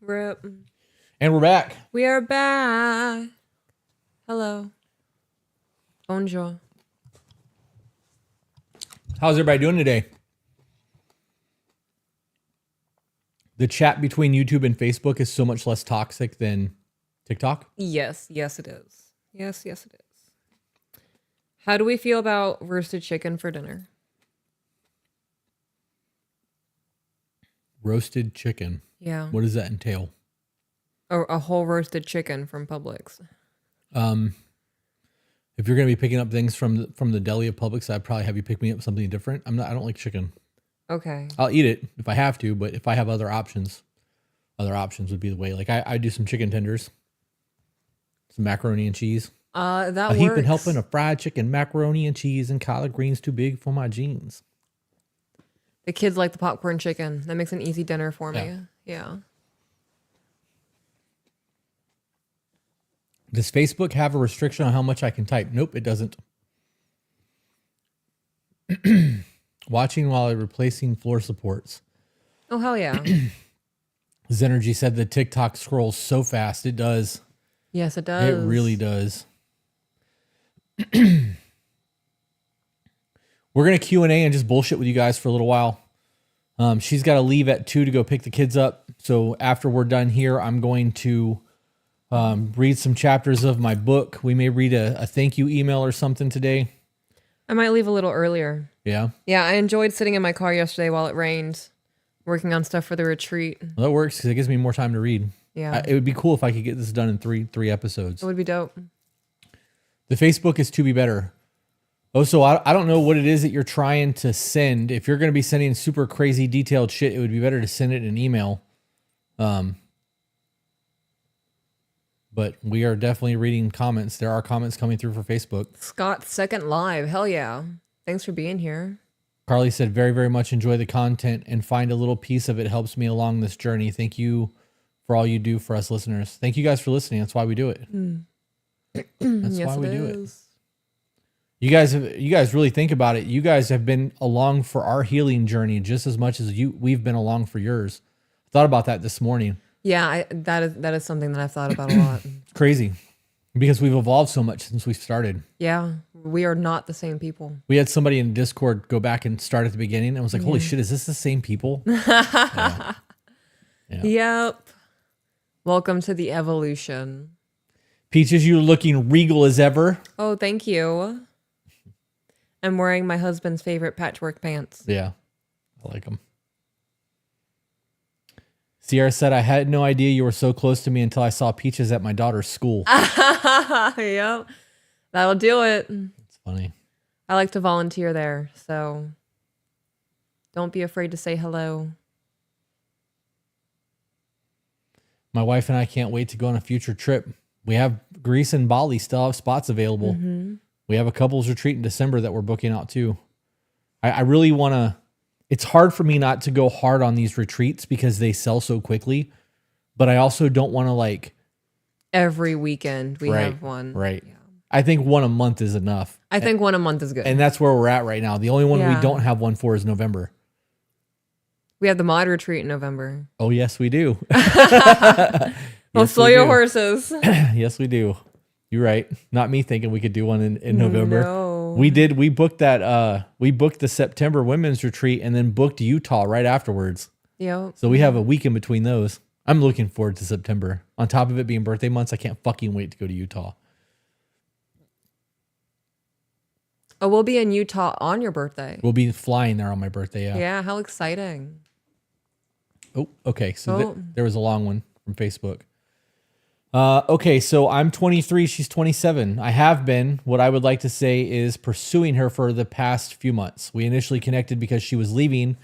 Rip. And we're back. We are back. Hello. Bonjour. How's everybody doing today? The chat between YouTube and Facebook is so much less toxic than TikTok. Yes, it is. Yes, it is. How do we feel about roasted chicken for dinner? Roasted chicken. Yeah. What does that entail? A whole roasted chicken from Publix. If you're going to be picking up things from the deli of Publix, I'd probably have you pick me up something different. I don't like chicken. Okay. I'll eat it if I have to, but if I have other options would be the way. Like I do some chicken tenders, some macaroni and cheese. That a works. heap and helping of fried chicken, macaroni and cheese, and collard greens too big for my jeans. The kids like the popcorn chicken. That makes an easy dinner for me. Yeah. Does Facebook have a restriction on how much I can type? Nope, it doesn't. Watching while replacing floor supports. Oh, hell yeah. Zenergy said the TikTok scrolls so fast. It does. Yes, it does. It really does. We're going to Q&A and just bullshit with you guys for a little while. She's got to leave at 2 to go pick the kids up. So after we're done here, I'm going to read some chapters of my book. We may read a thank you email or something today. I might leave a little earlier. Yeah? Yeah, I enjoyed sitting in my car yesterday while it rained, working on stuff for the retreat. Well, that works because it gives me more time to read. Yeah. It would be cool if I could get this done in three episodes. It would be dope. The Facebook is to be better. Oh, so I don't know what it is that you're trying to send. If you're going to be sending super crazy detailed shit, it would be better to send it in an email. But we are definitely reading comments. There are comments coming through for Facebook. Scott's second live. Hell yeah. Thanks for being here. Carly said, very, very much enjoy the content and find a little piece of it helps me along this journey. Thank you for all you do for us listeners. Thank you guys for listening. That's why we do it. That's Yes, why we do it. is. You guys really think about it. You guys have been along for our healing journey just as much as we've been along for yours. I thought about that this morning. Yeah, that is something that I've thought about a lot. Crazy. Because we've evolved so much since we started. Yeah, we are not the same people. We had somebody in Discord go back and start at the beginning and was like, holy shit, is this the same people? Yeah. Yep. Welcome to the evolution. Peaches, you're looking regal as ever. Oh, thank you. I'm wearing my husband's favorite patchwork pants. Yeah, I like them. Sierra said, I had no idea you were so close to me until I saw Peaches at my daughter's school. Yep. That'll do it. It's funny. I like to volunteer there, so don't be afraid to say hello. My wife and I can't wait to go on a future trip. We have Greece and Bali still have spots available. Mm-hmm. We have a couples retreat in December that we're booking out too. I really want to, it's hard for me not to go hard on these retreats because they sell so quickly, but I also don't want to like. Every weekend we have one. Right. Yeah. I think one a month is enough. I think one a month is good. And that's where we're at right now. The only one we Yeah. don't have one for is November. We have the mod retreat in November. Oh, yes, we do. Well, Yes, slow we your do. horses. Yes, we do. You're right. Not me thinking we could do one in November. No. We did. We booked that. We booked the September women's retreat and then booked Utah right afterwards. Yep. So we have a week in between those. I'm looking forward to September. On top of it being birthday months, I can't fucking wait to go to Utah. Oh, we'll be in Utah on your birthday. We'll be flying there on my birthday. Yeah. Yeah, how exciting. Oh, okay. So Oh. there was a long one from Facebook. Okay, so I'm 23. She's 27. I have been, what I would like to say is pursuing her for the past few months. We initially connected because she was leaving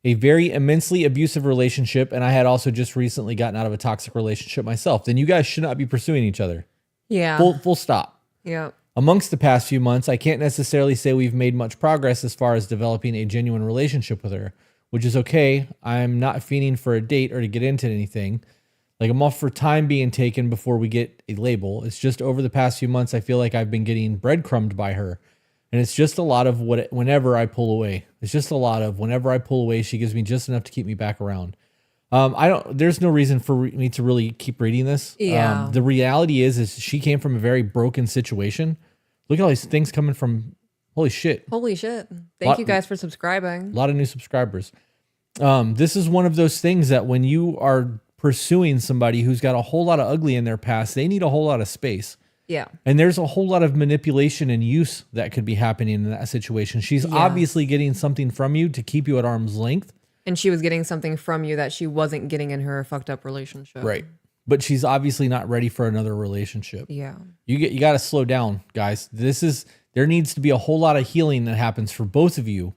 a very immensely abusive relationship, and I had also just recently gotten out of a toxic relationship myself. Then you guys should not be pursuing each other. Yeah. Full stop. Yeah. Amongst the past few months, I can't necessarily say we've made much progress as far as developing a genuine relationship with her, which is okay. I'm not fiending for a date or to get into anything. Like, I'm all for time being taken before we get a label. It's just over the past few months, I feel like I've been getting breadcrumbed by her. And it's just a lot of whenever I pull away. It's just a lot of whenever I pull away, she gives me just enough to keep me back around. There's no reason for me to really keep reading this. Yeah. The reality is she came from a very broken situation. Look at all these things coming from, holy shit. Holy shit. Thank you guys for subscribing. A lot of new subscribers. This is one of those things that when you are pursuing somebody who's got a whole lot of ugly in their past, they need a whole lot of space. Yeah. And there's a whole lot of manipulation and use that could be happening in that situation. She's obviously getting something from you to keep you at arm's length. And she was getting something from you that she wasn't getting in her fucked up relationship. Right. But she's obviously not ready for another relationship. Yeah. You got to slow down, guys. There needs to be a whole lot of healing that happens for both of you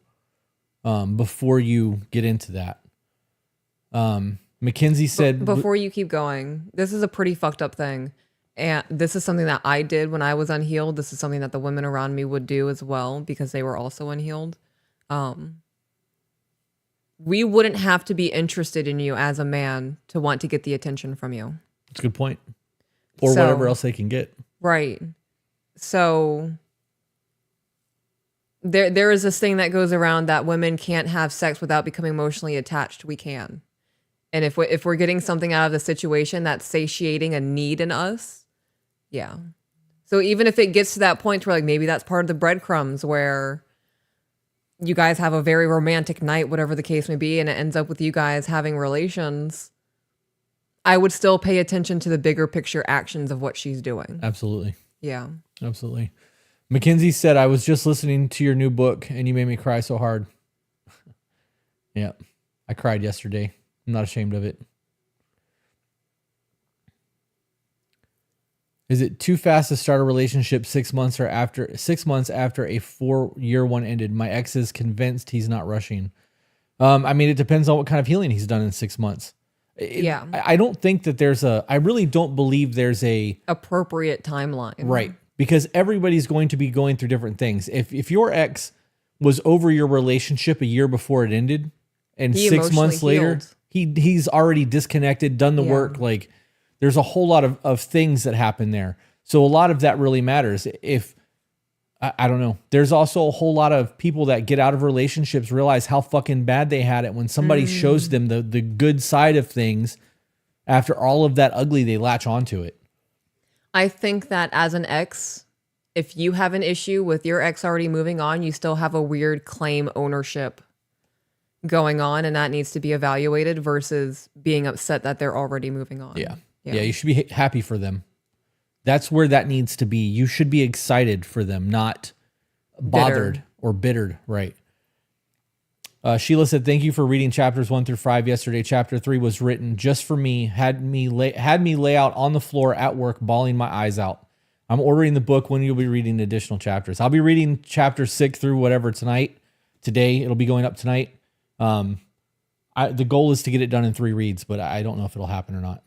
before you get into that. Mackenzie said before you keep going, this is a pretty fucked up thing. And this is something that I did when I was unhealed. This is something that the women around me would do as well because they were also unhealed. We wouldn't have to be interested in you as a man to want to get the attention from you. That's a good point. Or whatever else they can get. Right. So there is this thing that goes around that women can't have sex without becoming emotionally attached. We can. And if we're getting something out of the situation that's satiating a need in us, yeah. So even if it gets to that point where like maybe that's part of the breadcrumbs where you guys have a very romantic night, whatever the case may be, and it ends up with you guys having relations, I would still pay attention to the bigger picture actions of what she's doing. Absolutely. Yeah. Absolutely. Mackenzie said, I was just listening to your new book and you made me cry so hard. Yeah. I cried yesterday. I'm not ashamed of it. Is it too fast to start a relationship 6 months after a 4-year one ended? My ex is convinced he's not rushing. I mean, it depends on what kind of healing he's done in 6 months. I don't think that I really don't believe there's a appropriate timeline. Right. Because everybody's going to be going through different things. If your ex was over your relationship a year before it ended and He 6 months later, healed. he's already disconnected, done the work, like there's a whole lot of things that happen there. So a lot of that really matters. I don't know. There's also a whole lot of people that get out of relationships, realize how fucking bad they had it when somebody shows them the good side of things. After all of that ugly, they latch onto it. I think that as an ex, if you have an issue with your ex already moving on, you still have a weird claim ownership going on, and that needs to be evaluated versus being upset that they're already moving on. Yeah, you should be happy for them. That's where that needs to be. You should be excited for them, not bothered or bittered. Right. Sheila said, thank you for reading chapters 1-5 yesterday. Chapter 3 was written just for me, had me lay out on the floor at work, bawling my eyes out. I'm ordering the book. When you'll be reading additional chapters. I'll be reading chapter 6 through whatever today. It'll be going up tonight. The goal is to get it done in 3 reads, but I don't know if it'll happen or not.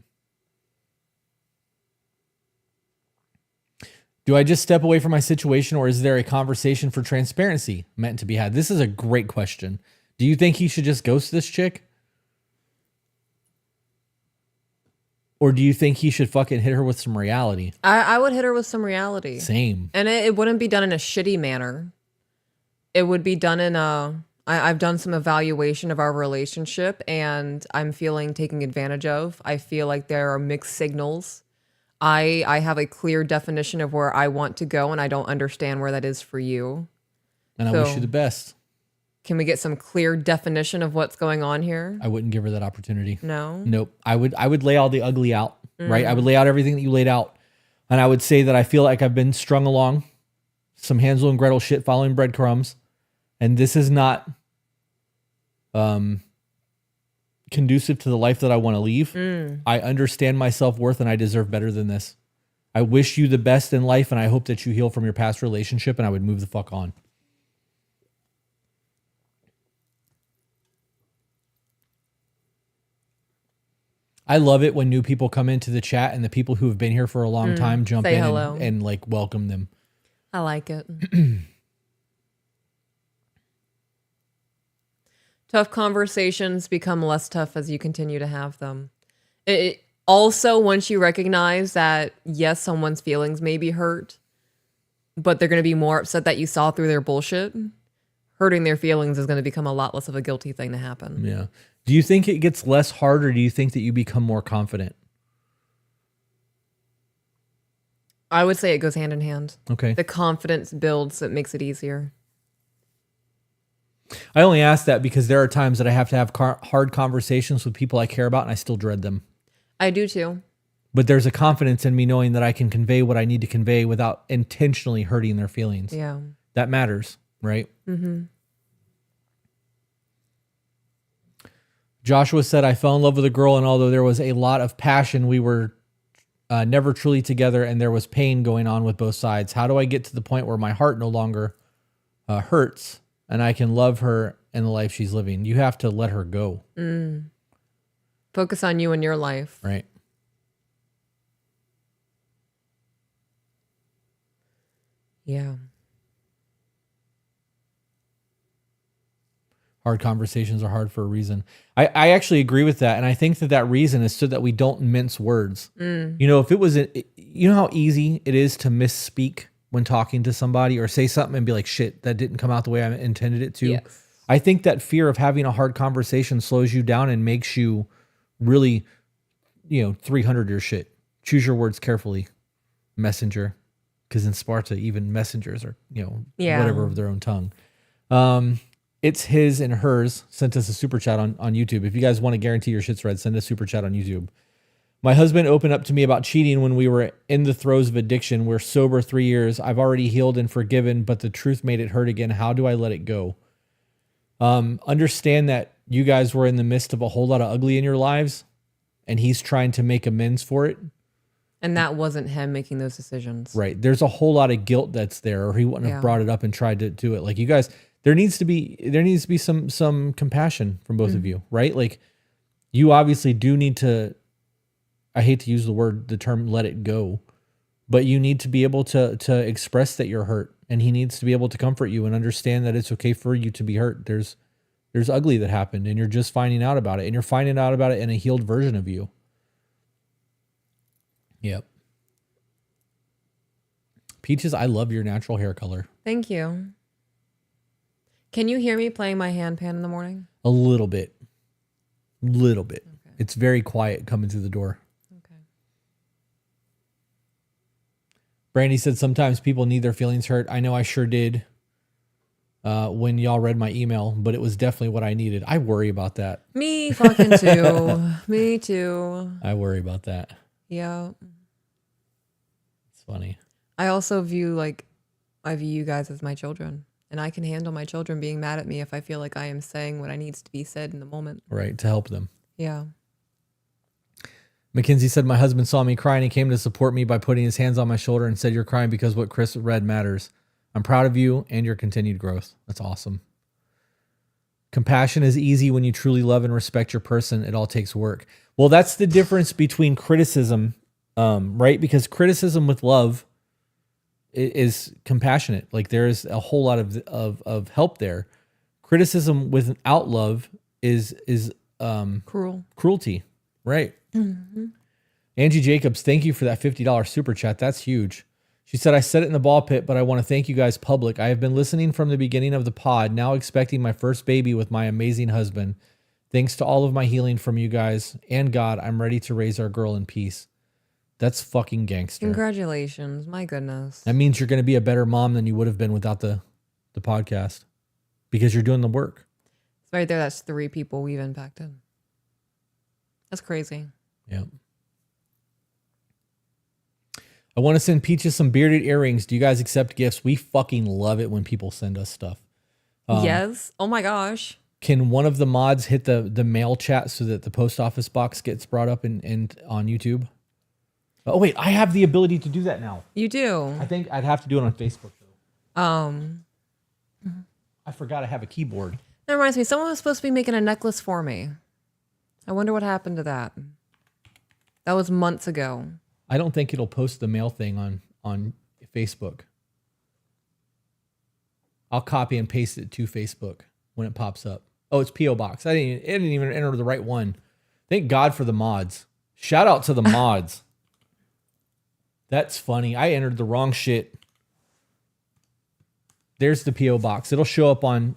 Do I just step away from my situation, or is there a conversation for transparency meant to be had? This is a great question. Do you think he should just ghost this chick? Or do you think he should fucking hit her with some reality? I would hit her with some reality. Same. And it wouldn't be done in a shitty manner. It would be done in I've done some evaluation of our relationship and I'm feeling taken advantage of. I feel like there are mixed signals. I have a clear definition of where I want to go and I don't understand where that is for you. And I wish you the best. Can we get some clear definition of what's going on here? I wouldn't give her that opportunity. No? Nope. I would lay all the ugly out, right? I would lay out everything that you laid out. And I would say that I feel like I've been strung along some Hansel and Gretel shit following breadcrumbs. And this is not conducive to the life that I want to leave. I understand my self-worth and I deserve better than this. I wish you the best in life and I hope that you heal from your past relationship, and I would move the fuck on. I love it when new people come into the chat and the people who have been here for a long time jump in and like welcome them. I like it. Tough conversations become less tough as you continue to have them. It also, once you recognize that, yes, someone's feelings may be hurt, but they're going to be more upset that you saw through their bullshit, hurting their feelings is going to become a lot less of a guilty thing to happen. Yeah. Do you think it gets less hard, or do you think that you become more confident? I would say it goes hand in hand. Okay. The confidence builds, so it makes it easier. I only ask that because there are times that I have to have hard conversations with people I care about, and I still dread them. I do too. But there's a confidence in me knowing that I can convey what I need to convey without intentionally hurting their feelings. Yeah. That matters, right? Mm-hmm. Joshua said, I fell in love with a girl, and although there was a lot of passion, we were never truly together, and there was pain going on with both sides. How do I get to the point where my heart no longer hurts and I can love her and the life she's living? You have to let her go. Focus on you and your life. Right. Yeah. Hard conversations are hard for a reason. I actually agree with that. And I think that reason is so that we don't mince words. You know, if it was, you know how easy it is to misspeak when talking to somebody or say something and be like, shit, that didn't come out the way I intended it to. Yes. I think that fear of having a hard conversation slows you down and makes you really, 300 your shit. Choose your words carefully, messenger. Because in Sparta, even messengers are, whatever of their own tongue. It's his and hers sent us a super chat on YouTube. If you guys want to guarantee your shit's read, send a super chat on YouTube. My husband opened up to me about cheating when we were in the throes of addiction. We're sober 3 years. I've already healed and forgiven, but the truth made it hurt again. How do I let it go? Understand that you guys were in the midst of a whole lot of ugly in your lives, and he's trying to make amends for it. And that wasn't him making those decisions. Right. There's a whole lot of guilt that's there, or he wouldn't have brought it up and tried to do it. Like you guys, there needs to be some compassion from both of you, right? Like you obviously do need to, I hate to use the term let it go, but you need to be able to express that you're hurt, and he needs to be able to comfort you and understand that it's okay for you to be hurt. There's ugly that happened, and you're just finding out about it, and you're finding out about it in a healed version of you. Yep. Peaches, I love your natural hair color. Thank you. Can you hear me playing my handpan in the morning? A little bit. Okay. It's very quiet coming through the door. Okay. Brandy said sometimes people need their feelings hurt. I know I sure did when y'all read my email, but it was definitely what I needed. I worry about that. Me fucking too. Me too. I worry about that. Yeah. It's funny. I also view you guys as my children, and I can handle my children being mad at me if I feel like I am saying what I needs to be said in the moment. Right. To help them. Yeah. Mackenzie said, my husband saw me crying and came to support me by putting his hands on my shoulder and said, you're crying because what Chris read matters. I'm proud of you and your continued growth. That's awesome. Compassion is easy when you truly love and respect your person. It all takes work. Well, that's the difference between criticism, right? Because criticism with love is compassionate. Like there's a whole lot of help there. Criticism without love is cruelty, right? Mm-hmm. Angie Jacobs, thank you for that $50 super chat. That's huge. She said, I said it in the ball pit, but I want to thank you guys public. I have been listening from the beginning of the pod, now expecting my first baby with my amazing husband. Thanks to all of my healing from you guys and God, I'm ready to raise our girl in peace. That's fucking gangster. Congratulations. My goodness. That means you're going to be a better mom than you would have been without the podcast because you're doing the work. It's right there. That's 3 people we've impacted. That's crazy. Yeah. I want to send Peaches some bearded earrings. Do you guys accept gifts? We fucking love it when people send us stuff. Yes. Oh my gosh. Can one of the mods hit the mail chat so that the post office box gets brought up in on YouTube? Oh wait, I have the ability to do that now. You do. I think I'd have to do it on Facebook though. Mm-hmm. I forgot I have a keyboard. That reminds me, someone was supposed to be making a necklace for me. I wonder what happened to that. That was months ago. I don't think it'll post the mail thing on Facebook. I'll copy and paste it to Facebook when it pops up. Oh, it's P.O. Box. It didn't even enter the right one. Thank God for the mods. Shout out to the mods. That's funny. I entered the wrong shit. There's the PO box. It'll show up on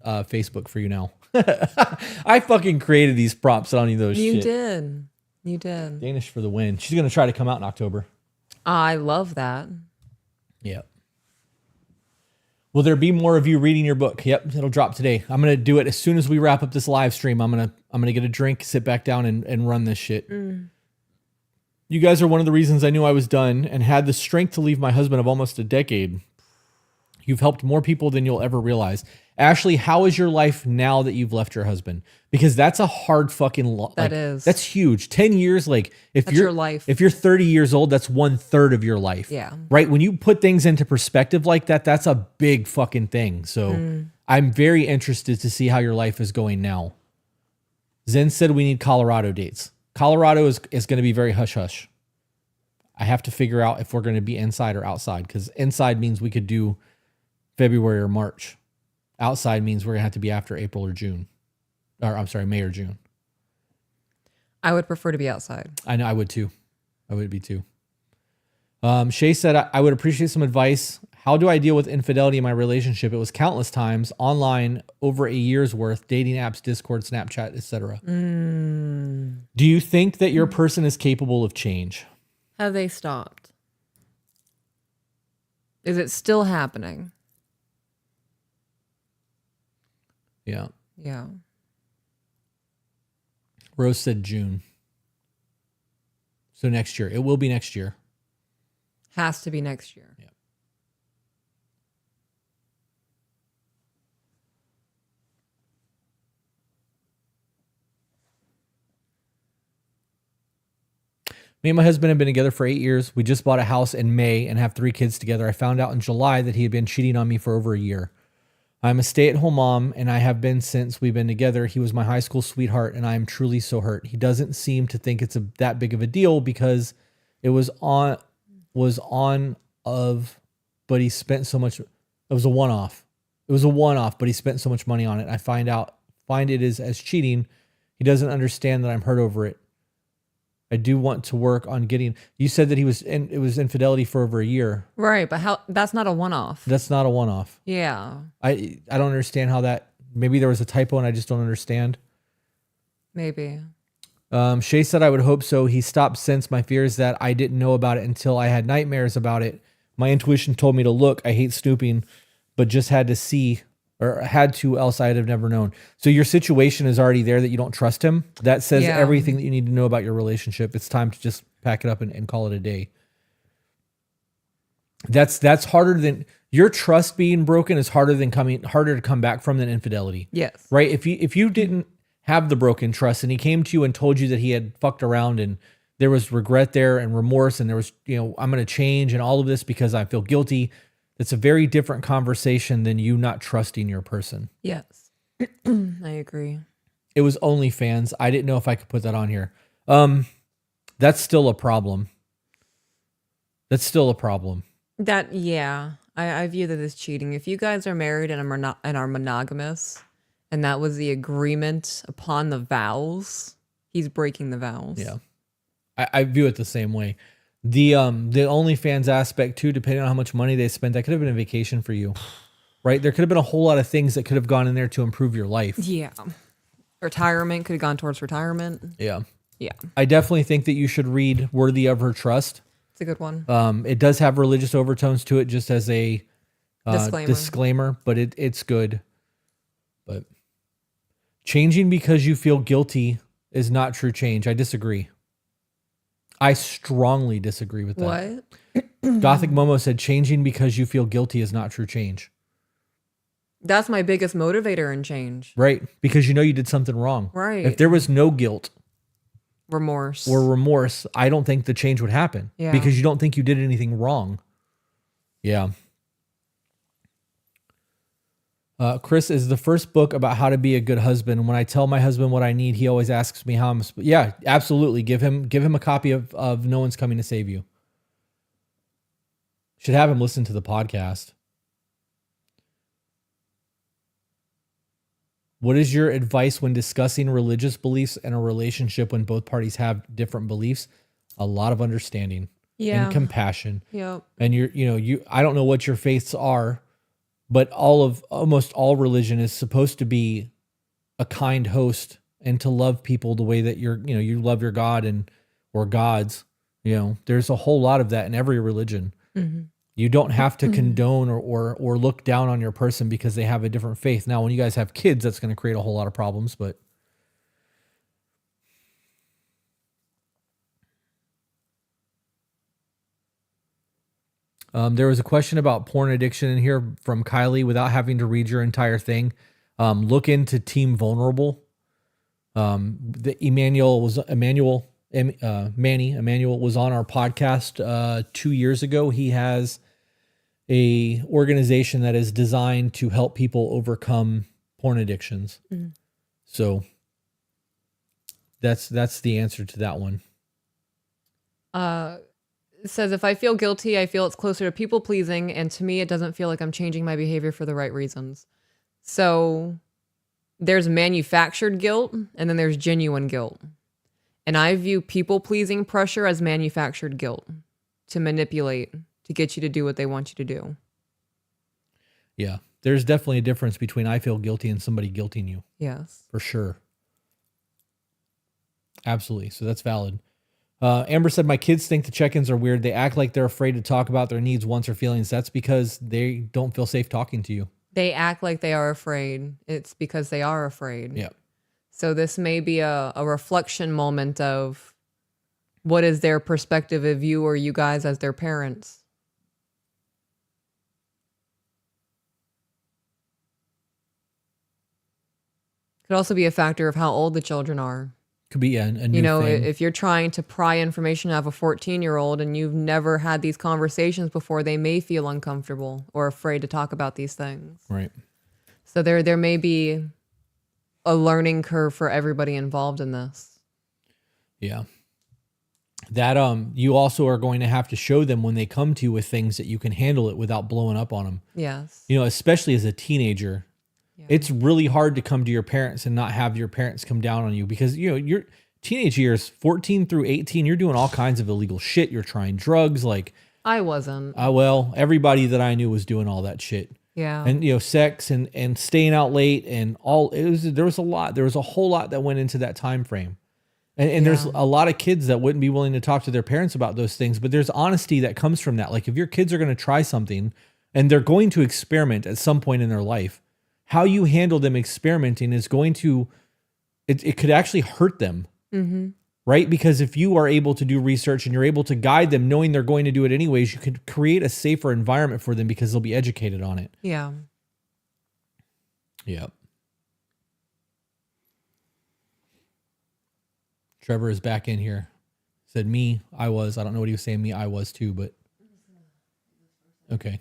Facebook for you now. I fucking created these prompts. I don't need those. You shit. did. You did. Danish for the win. She's gonna try to come out in October. I love that. Yep. Will there be more of you reading your book? Yep, it'll drop today. I'm gonna do it as soon as we wrap up this live stream. I'm gonna get a drink, sit back down, and run this shit. You guys are one of the reasons I knew I was done and had the strength to leave my husband of almost a decade. You've helped more people than you'll ever realize. Ashley, how is your life now that you've left your husband? Because that's a hard fucking lot. That is. That's huge. 10 years, like if That's you're your life. If you're 30 years old, that's 1/3 of your life. Yeah. Right? When you put things into perspective like that, that's a big fucking thing. So I'm very interested to see how your life is going now. Zen said we need Colorado dates. Colorado is going to be very hush-hush. I have to figure out if we're going to be inside or outside, because inside means we could do February or March. Outside means we're going to have to be after April or June. Or I'm sorry, May or June. I would prefer to be outside. I know, I would too. I would be too. Shay said, I would appreciate some advice. How do I deal with infidelity in my relationship? It was countless times, online, over a year's worth, dating apps, Discord, Snapchat, etc. Do you think that your person is capable of change? Have they stopped? Is it still happening? Yeah. Yeah. Rose said June. So next year. It will be next year. Has to be next year. Yeah. Me and my husband have been together for 8 years. We just bought a house in May and have 3 kids together. I found out in July that he had been cheating on me for over a year. I'm a stay-at-home mom, and I have been since we've been together. He was my high school sweetheart, and I am truly so hurt. He doesn't seem to think it's that big of a deal because it was on, but he spent so much. It was a one-off. It was a one-off, but he spent so much money on it. I find it is as cheating. He doesn't understand that I'm hurt over it. I do want to work on getting. You said that it was infidelity for over a year. Right, but that's not a one-off. That's not a one-off. Yeah. I don't understand how that. Maybe there was a typo and I just don't understand. Maybe. Shay said I would hope so. He stopped since. My fear is that I didn't know about it until I had nightmares about it. My intuition told me to look. I hate snooping, but just had to see. Or had to, else I'd have never known. So your situation is already there that you don't trust him. That says everything that you need to know about your relationship. It's time to just pack it up and call it a day. That's harder than your trust being broken is harder to come back from than infidelity. Yes. Right? If you didn't have the broken trust and he came to you and told you that he had fucked around and there was regret there and remorse and there was, I'm going to change and all of this because I feel guilty. It's a very different conversation than you not trusting your person. Yes. I agree. It was OnlyFans. I didn't know if I could put that on here. That's still a problem. That's still a problem. I view that as cheating. If you guys are married and are monogamous, and that was the agreement upon the vows, he's breaking the vows. Yeah. I view it the same way. The OnlyFans aspect too, depending on how much money they spent, that could have been a vacation for you, right? There could have been a whole lot of things that could have gone in there to improve your life. Yeah. Retirement could have gone towards retirement. Yeah. Yeah. I definitely think that you should read Worthy of Her Trust. It's a good one. It does have religious overtones to it just as a disclaimer, but it's good. But changing because you feel guilty is not true change. I disagree. I strongly disagree with that. What? Gothic Momo said changing because you feel guilty is not true change. That's my biggest motivator in change. Right. Because you did something wrong. Right. If there was no guilt remorse or remorse, I don't think the change would happen. Yeah. Because you don't think you did anything wrong. Yeah. Chris is the first book about how to be a good husband. When I tell my husband what I need, he always asks me how I'm. Yeah, absolutely. Give him a copy of No One's Coming to Save You. Should have him listen to the podcast. What is your advice when discussing religious beliefs in a relationship when both parties have different beliefs? A lot of understanding and compassion. Yep. And I don't know what your faiths are, but almost all religion is supposed to be a kind host and to love people the way that you love your God or gods. There's a whole lot of that in every religion. You don't have to condone or look down on your person because they have a different faith. Now, when you guys have kids, that's going to create a whole lot of problems, but there was a question about porn addiction in here from Kylie. Without having to read your entire thing, look into Team Vulnerable. Emmanuel was on our podcast 2 years ago. He has a organization that is designed to help people overcome porn addictions. So that's the answer to that one. It says, if I feel guilty, I feel it's closer to people pleasing, and to me, it doesn't feel like I'm changing my behavior for the right reasons. So there's manufactured guilt, and then there's genuine guilt. And I view people pleasing pressure as manufactured guilt to manipulate, to get you to do what they want you to do. Yeah, there's definitely a difference between I feel guilty and somebody guilting you. Yes. For sure. Absolutely. So that's valid. Amber said, my kids think the check-ins are weird. They act like they're afraid to talk about their needs, wants, or feelings. That's because they don't feel safe talking to you. They act like they are afraid. It's because they are afraid. Yeah. So this may be a reflection moment of what is their perspective of you or you guys as their parents. Could also be a factor of how old the children are. Could be a new thing. If you're trying to pry information out of a 14-year-old and you've never had these conversations before, they may feel uncomfortable or afraid to talk about these things. Right. So there may be a learning curve for everybody involved in this. Yeah. That you also are going to have to show them when they come to you with things that you can handle it without blowing up on them. Yes. Especially as a teenager. Yeah. It's really hard to come to your parents and not have your parents come down on you because, your teenage years, 14 through 18, you're doing all kinds of illegal shit. You're trying drugs. Like I wasn't. Well, everybody that I knew was doing all that shit. Yeah. And, sex and staying out late and there was a whole lot that went into that time frame. And there's a lot of kids that wouldn't be willing to talk to their parents about those things, but there's honesty that comes from that. Like if your kids are going to try something and they're going to experiment at some point in their life, how you handle them experimenting is going to, it could actually hurt them, right? Because if you are able to do research and you're able to guide them knowing they're going to do it anyways, you could create a safer environment for them because they'll be educated on it. Yeah. Yep. Trevor is back in here. Said me, I was. I don't know what he was saying. Me, I was too, but okay.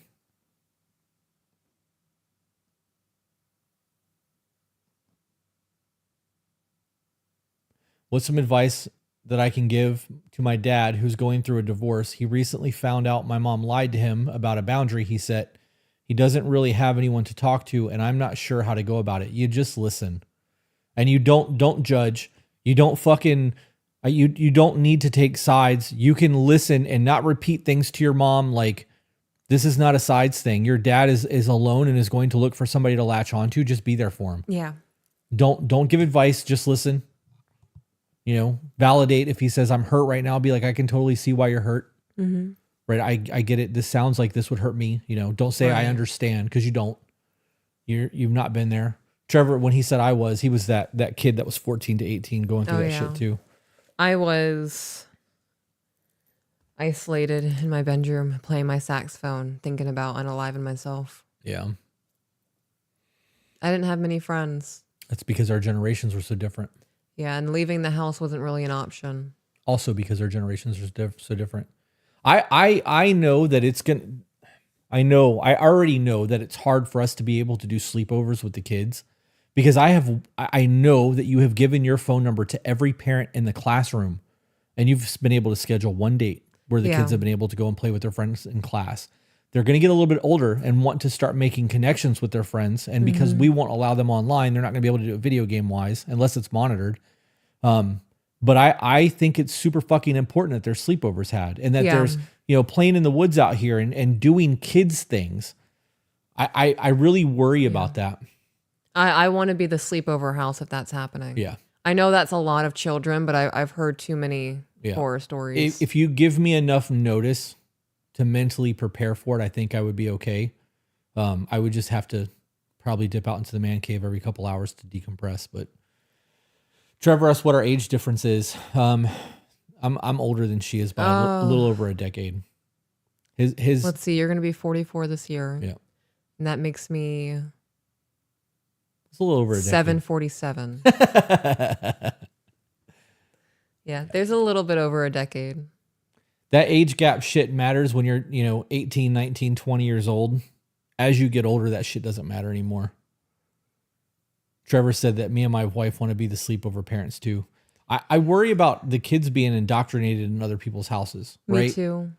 What's some advice that I can give to my dad who's going through a divorce? He recently found out my mom lied to him about a boundary he set. He doesn't really have anyone to talk to, and I'm not sure how to go about it. You just listen. And you don't judge. You don't fucking you don't need to take sides. You can listen and not repeat things to your mom like this is not a sides thing. Your dad is alone and is going to look for somebody to latch onto. Just be there for him. Yeah. Don't give advice, just listen. Validate if he says I'm hurt right now, be like, I can totally see why you're hurt. Right. I get it. This sounds like this would hurt me. Don't say I understand because you don't. You've not been there. Trevor, when he said he was that kid that was 14 to 18 going through shit too. I was isolated in my bedroom playing my saxophone, thinking about unaliving myself. Yeah. I didn't have many friends. That's because our generations were so different. Yeah, and leaving the house wasn't really an option. Also because our generations are so different. I know that I already know that it's hard for us to be able to do sleepovers with the kids because I know that you have given your phone number to every parent in the classroom and you've been able to schedule one date where the kids have been able to go and play with their friends in class. They're going to get a little bit older and want to start making connections with their friends. And because we won't allow them online, they're not going to be able to do it video game wise unless it's monitored. But I think it's super fucking important that there's sleepovers had and that there's, playing in the woods out here and doing kids things. I really worry about that. I want to be the sleepover house if that's happening. Yeah. I know that's a lot of children, but I've heard too many horror stories. If you give me enough notice to mentally prepare for it, I think I would be okay. I would just have to probably dip out into the man cave every couple hours to decompress. But Trevor asked what our age difference is. I'm older than she is by a little over a decade. His Let's see, you're going to be 44 this year. Yeah. And that makes me it's a little over a decade. 747. Yeah, there's a little bit over a decade. That age gap shit matters when you're, 18, 19, 20 years old. As you get older, that shit doesn't matter anymore. Trevor said that me and my wife want to be the sleepover parents too. I worry about the kids being indoctrinated in other people's houses, right? Me too.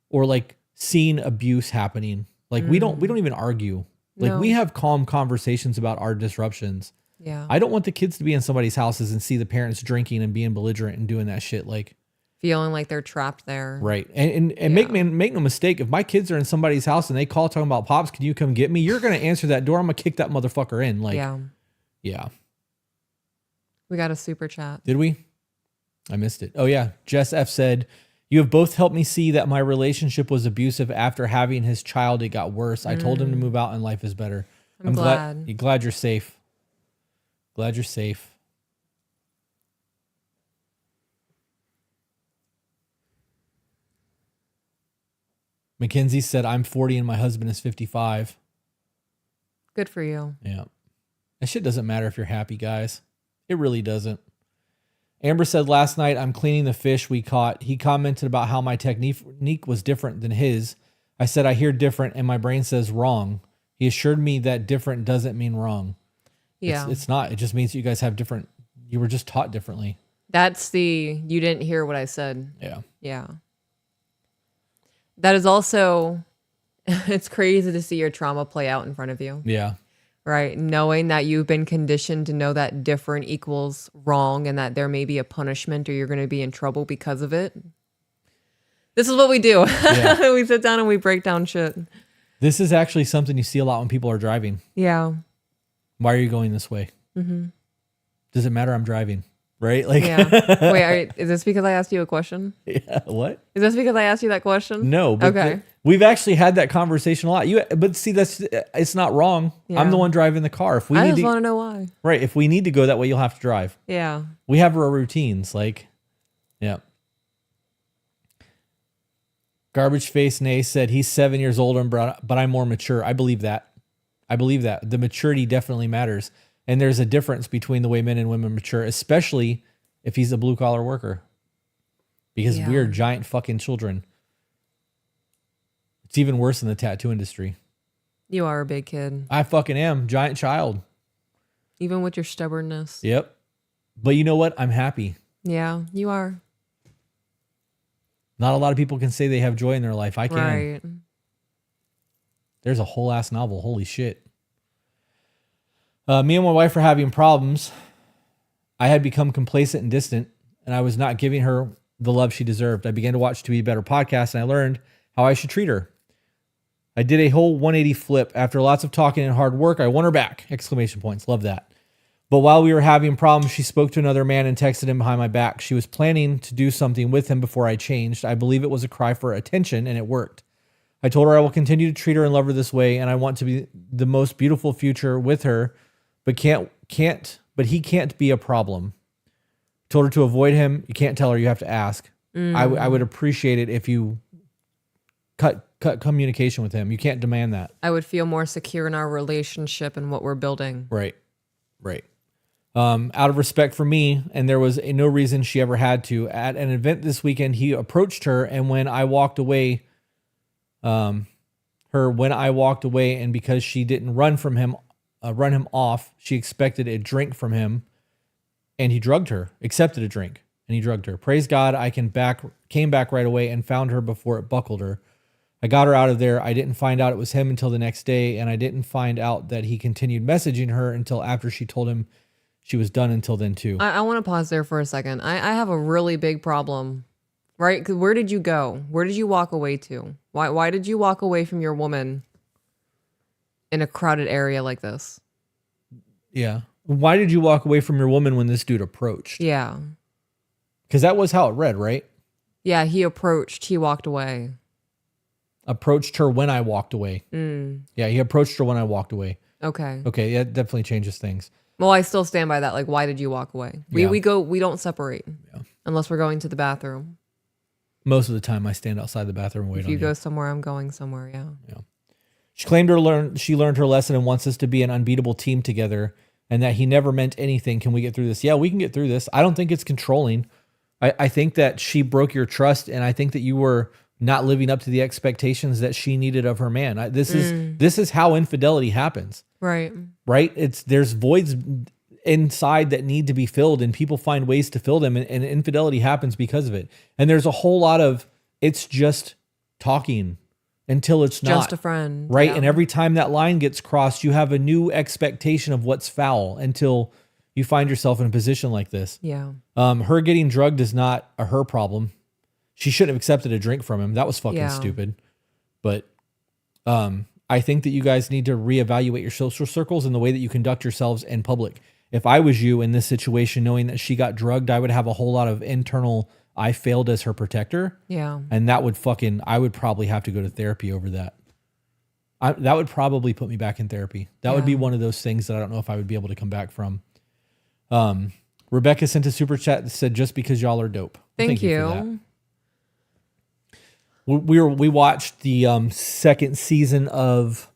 Or like seeing abuse happening. Like we don't even argue. Like we have calm conversations about our disruptions. Yeah. I don't want the kids to be in somebody's houses and see the parents drinking and being belligerent and doing that shit. Like feeling like they're trapped there. Right. And make no mistake, if my kids are in somebody's house and they call talking about, Pops, can you come get me? You're going to answer that door. I'm going to kick that motherfucker in. Like, yeah. We got a super chat. Did we? I missed it. Oh yeah. Jess F said, you have both helped me see that my relationship was abusive. After having his child, it got worse. I told him to move out and life is better. I'm glad. Glad you're safe. Glad you're safe. Mackenzie said, I'm 40 and my husband is 55. Good for you. Yeah. That shit doesn't matter if you're happy, guys. It really doesn't. Amber said, last night I'm cleaning the fish we caught. He commented about how my technique was different than his. I said, I hear different and my brain says wrong. He assured me that different doesn't mean wrong. Yeah. It's not. It just means you guys have you were just taught differently. That's you didn't hear what I said. Yeah. Yeah. That is also, it's crazy to see your trauma play out in front of you. Yeah. Right. Knowing that you've been conditioned to know that different equals wrong and that there may be a punishment or you're going to be in trouble because of it. This is what we do. Yeah. We sit down and we break down shit. This is actually something you see a lot when people are driving. Yeah. Why are you going this way? Mm-hmm. Does it matter I'm driving? Right? Like, yeah. Wait, is this because I asked you a question? Yeah. What? Is this because I asked you that question? No. But okay. We've actually had that conversation a lot. But see, it's not wrong. Yeah. I'm the one driving the car. If we I just want to know why. Right. If we need to go that way, you'll have to drive. Yeah. We have our routines. Like, yeah. Garbage Face Nay said he's 7 years older, but I'm more mature. I believe that. The maturity definitely matters. And there's a difference between the way men and women mature, especially if he's a blue collar worker. Because we are giant fucking children. It's even worse in the tattoo industry. You are a big kid. I fucking am. Giant child. Even with your stubbornness. Yep. But you know what? I'm happy. Yeah, you are. Not a lot of people can say they have joy in their life. I can. Right. There's a whole ass novel. Holy shit. Me and my wife are having problems. I had become complacent and distant, and I was not giving her the love she deserved. I began to watch To Be Better podcast, and I learned how I should treat her. I did a whole 180 flip. After lots of talking and hard work, I won her back! Exclamation points. Love that. But while we were having problems, she spoke to another man and texted him behind my back. She was planning to do something with him before I changed. I believe it was a cry for attention, and it worked. I told her I will continue to treat her and love her this way, and I want to be the most beautiful future with her, but he can't be a problem. Told her to avoid him. You can't tell her, you have to ask. I would appreciate it if you cut communication with him. You can't demand that. I would feel more secure in our relationship and what we're building. Right. Out of respect for me, and there was no reason she ever had to. At an event this weekend, he approached her, and when I walked away, and because she didn't run him off, she expected a drink from him, and he drugged her. Accepted a drink, and he drugged her. Praise God, I came back right away and found her before it buckled her. I got her out of there. I didn't find out it was him until the next day, and I didn't find out that he continued messaging her until after she told him she was done until then too. I want to pause there for a second. I have a really big problem, right? 'Cause where did you go? Where did you walk away to? Why did you walk away from your woman in a crowded area like this. Yeah. Why did you walk away from your woman when this dude approached? Yeah. Because that was how it read, right? Yeah, he approached. He walked away. Approached her when I walked away. Yeah, he approached her when I walked away. Okay. Okay, yeah, that definitely changes things. Well, I still stand by that. Like, why did you walk away? We don't separate unless we're going to the bathroom. Most of the time, I stand outside the bathroom and wait on you. If you go somewhere, I'm going somewhere. Yeah. She claimed she learned her lesson and wants us to be an unbeatable team together, and that he never meant anything. Can we get through this? Yeah, we can get through this. I don't think it's controlling. I think that she broke your trust, and I think that you were not living up to the expectations that she needed of her man. This is how infidelity happens. Right. Right? There's voids inside that need to be filled, and people find ways to fill them, and infidelity happens because of it. And there's a whole lot of it's just talking until it's not. Just a friend. Right? Yeah. And every time that line gets crossed, you have a new expectation of what's foul until you find yourself in a position like this. Yeah. Her getting drugged is not her problem. She shouldn't have accepted a drink from him. That was fucking stupid. But I think that you guys need to reevaluate your social circles and the way that you conduct yourselves in public. If I was you in this situation, knowing that she got drugged, I would have a whole lot of internal, I failed as her protector. Yeah. And that would I would probably have to go to therapy over that. That would probably put me back in therapy. That would be one of those things that I don't know if I would be able to come back from. Rebecca sent a super chat that said, just because y'all are dope. Thank you. For that. We watched the second season of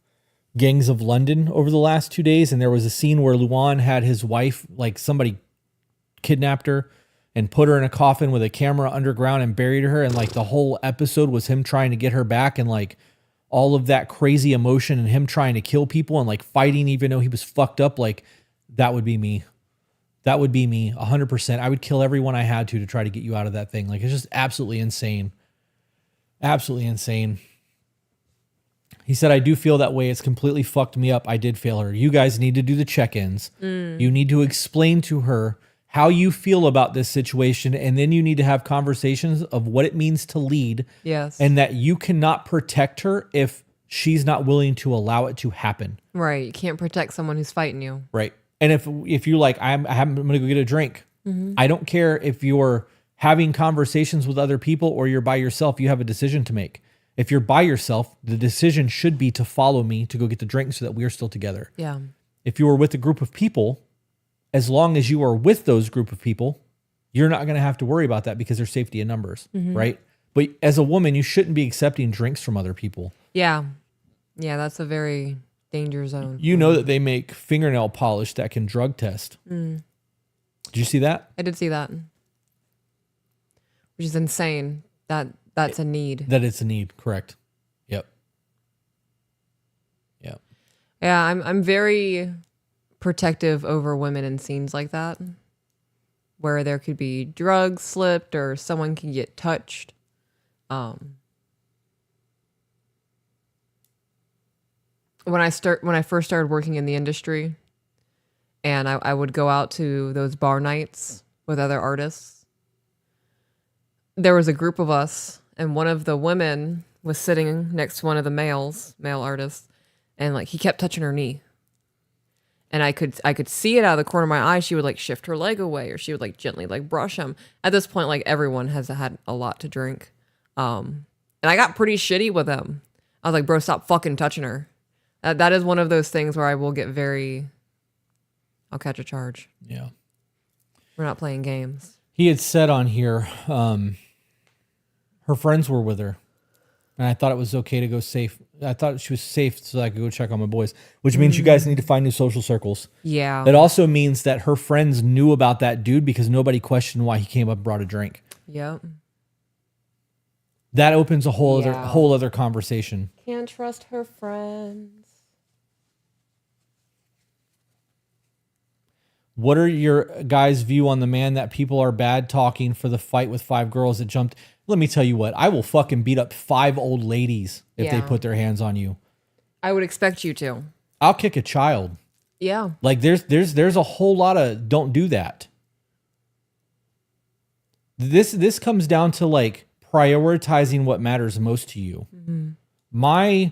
Gangs of London over the last 2 days, and there was a scene where Luan had his wife, like somebody kidnapped her and put her in a coffin with a camera underground and buried her, and like the whole episode was him trying to get her back, and like all of that crazy emotion and him trying to kill people and like fighting even though he was fucked up. Like that would be me. That would be me 100%. I would kill everyone I had to try to get you out of that thing. Like it's just absolutely insane. Absolutely insane. He said, I do feel that way. It's completely fucked me up. I did fail her. You guys need to do the check-ins. You need to explain to her how you feel about this situation. And then you need to have conversations of what it means to lead. Yes. And that you cannot protect her if she's not willing to allow it to happen. Right. You can't protect someone who's fighting you. Right. And if you're like, I'm going to go get a drink. I don't care if you're having conversations with other people or you're by yourself, you have a decision to make. If you're by yourself, the decision should be to follow me to go get the drink so that we are still together. Yeah. If you are with a group of people, as long as you are with those group of people, you're not going to have to worry about that because there's safety in numbers, right? But as a woman, you shouldn't be accepting drinks from other people. Yeah. Yeah, that's a very danger zone. You know that they make fingernail polish that can drug test. Did you see that? I did see that. Which is insane. That's a need. That it's a need, correct. Yep. Yep. Yeah, I'm very protective over women in scenes like that, where there could be drugs slipped or someone can get touched. When I first started working in the industry, and I would go out to those bar nights with other artists, there was a group of us, and one of the women was sitting next to one of the male artists, and like he kept touching her knee. And I could see it out of the corner of my eye. She would like shift her leg away, or she would like gently like brush him. At this point, like everyone has had a lot to drink. And I got pretty shitty with him. I was like, bro, stop fucking touching her. That is one of those things where I will get I'll catch a charge. Yeah. We're not playing games. He had said on here, her friends were with her, and I thought it was okay to go safe. I thought she was safe so I could go check on my boys, which means you guys need to find new social circles. Yeah. It also means that her friends knew about that dude because nobody questioned why he came up and brought a drink. Yep. That opens a whole other conversation. Can't trust her friends. What are your guys' view on the man that people are bad talking for the fight with 5 girls that jumped? Let me tell you what, I will fucking beat up 5 old ladies if they put their hands on you. I would expect you to. I'll kick a child. Yeah. Like there's a whole lot of don't do that. This comes down to like prioritizing what matters most to you. My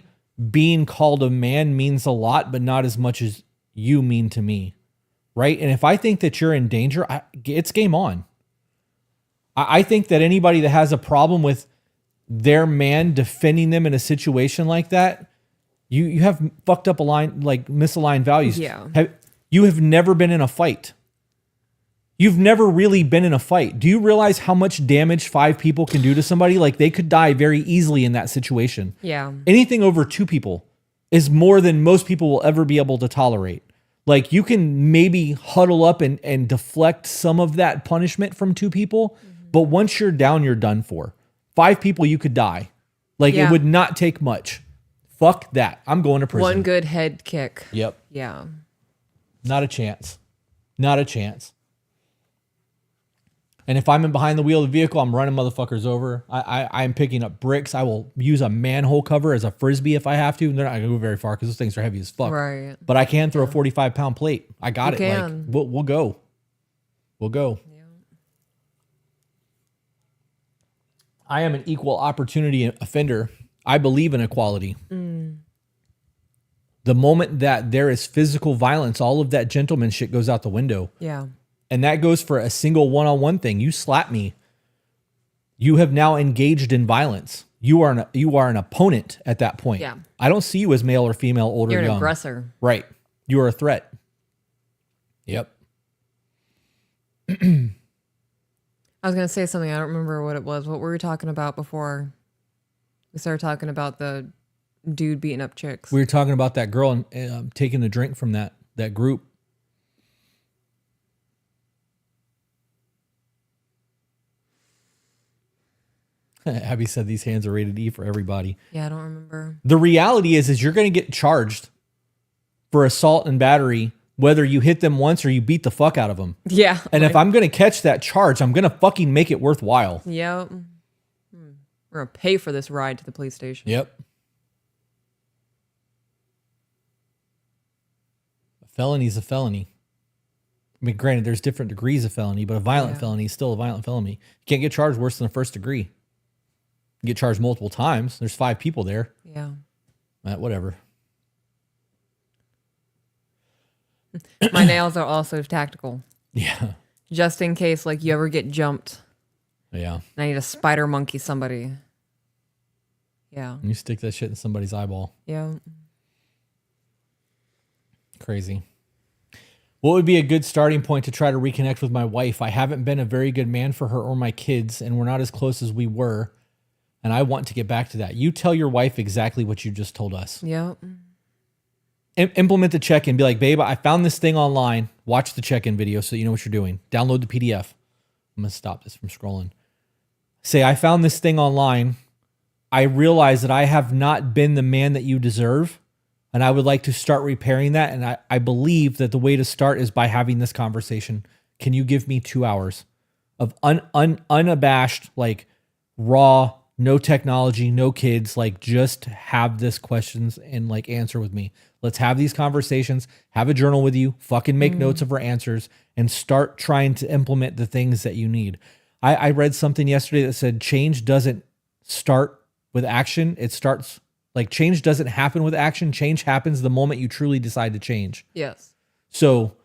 being called a man means a lot, but not as much as you mean to me. Right. And if I think that you're in danger, it's game on. I think that anybody that has a problem with their man defending them in a situation like that, you have fucked up misaligned values. Yeah. You have never been in a fight. You've never really been in a fight. Do you realize how much damage 5 people can do to somebody? Like, they could die very easily in that situation. Yeah. Anything over 2 people is more than most people will ever be able to tolerate. Like, you can maybe huddle up and deflect some of that punishment from 2 people, but once you're down, you're done for. 5 people, you could die. Like, it would not take much. Fuck that. I'm going to prison. One good head kick. Yep. Yeah. Not a chance. Not a chance. And if I'm in behind the wheel of the vehicle, I'm running motherfuckers over. I'm picking up bricks. I will use a manhole cover as a Frisbee if I have to. They're not going to go very far because those things are heavy as fuck. Right. But I can throw a 45-pound plate. I got You it. can. Like, we'll go. We'll go. Yeah. I am an equal opportunity offender. I believe in equality. The moment that there is physical violence, all of that gentleman shit goes out the window. Yeah. And that goes for a single one-on-one thing. You slap me, you have now engaged in violence. You are an opponent at that point. Yeah. I don't see you as male or female, old You're or an young. aggressor. Right. You are a threat. Yep. I was going to say something. I don't remember what it was. What were we talking about before we started talking about the dude beating up chicks? We were talking about that girl and taking a drink from that group. Abby said these hands are rated E for everybody. Yeah, I don't remember. The reality is you're going to get charged for assault and battery, whether you hit them once or you beat the fuck out of them. Yeah. And if I'm going to catch that charge, I'm going to fucking make it worthwhile. Yep. We're going to pay for this ride to the police station. Yep. A felony is a felony. I mean, granted, there's different degrees of felony, but a violent felony is still a violent felony. You can't get charged worse than a first degree. You get charged multiple times. There's 5 people there. Yeah. Whatever. My nails are also tactical. Yeah. Just in case, like, you ever get jumped. Yeah. And I need to spider monkey somebody. Yeah. You stick that shit in somebody's eyeball. Yeah. Crazy. What would be a good starting point to try to reconnect with my wife? I haven't been a very good man for her or my kids, and we're not as close as we were. And I want to get back to that. You tell your wife exactly what you just told us. Yep. Implement the check-in. Be like, babe, I found this thing online. Watch the check-in video so you know what you're doing. Download the PDF. I'm going to stop this from scrolling. Say, I found this thing online. I realize that I have not been the man that you deserve. And I would like to start repairing that. And I believe that the way to start is by having this conversation. Can you give me 2 hours of unabashed, like raw, no technology, no kids, like just have this questions and like answer with me. Let's have these conversations, have a journal with you, fucking make notes of her answers and start trying to implement the things that you need. I read something yesterday that said change doesn't start with action. It starts like change doesn't happen with action. Change happens the moment you truly decide to change. Yes. So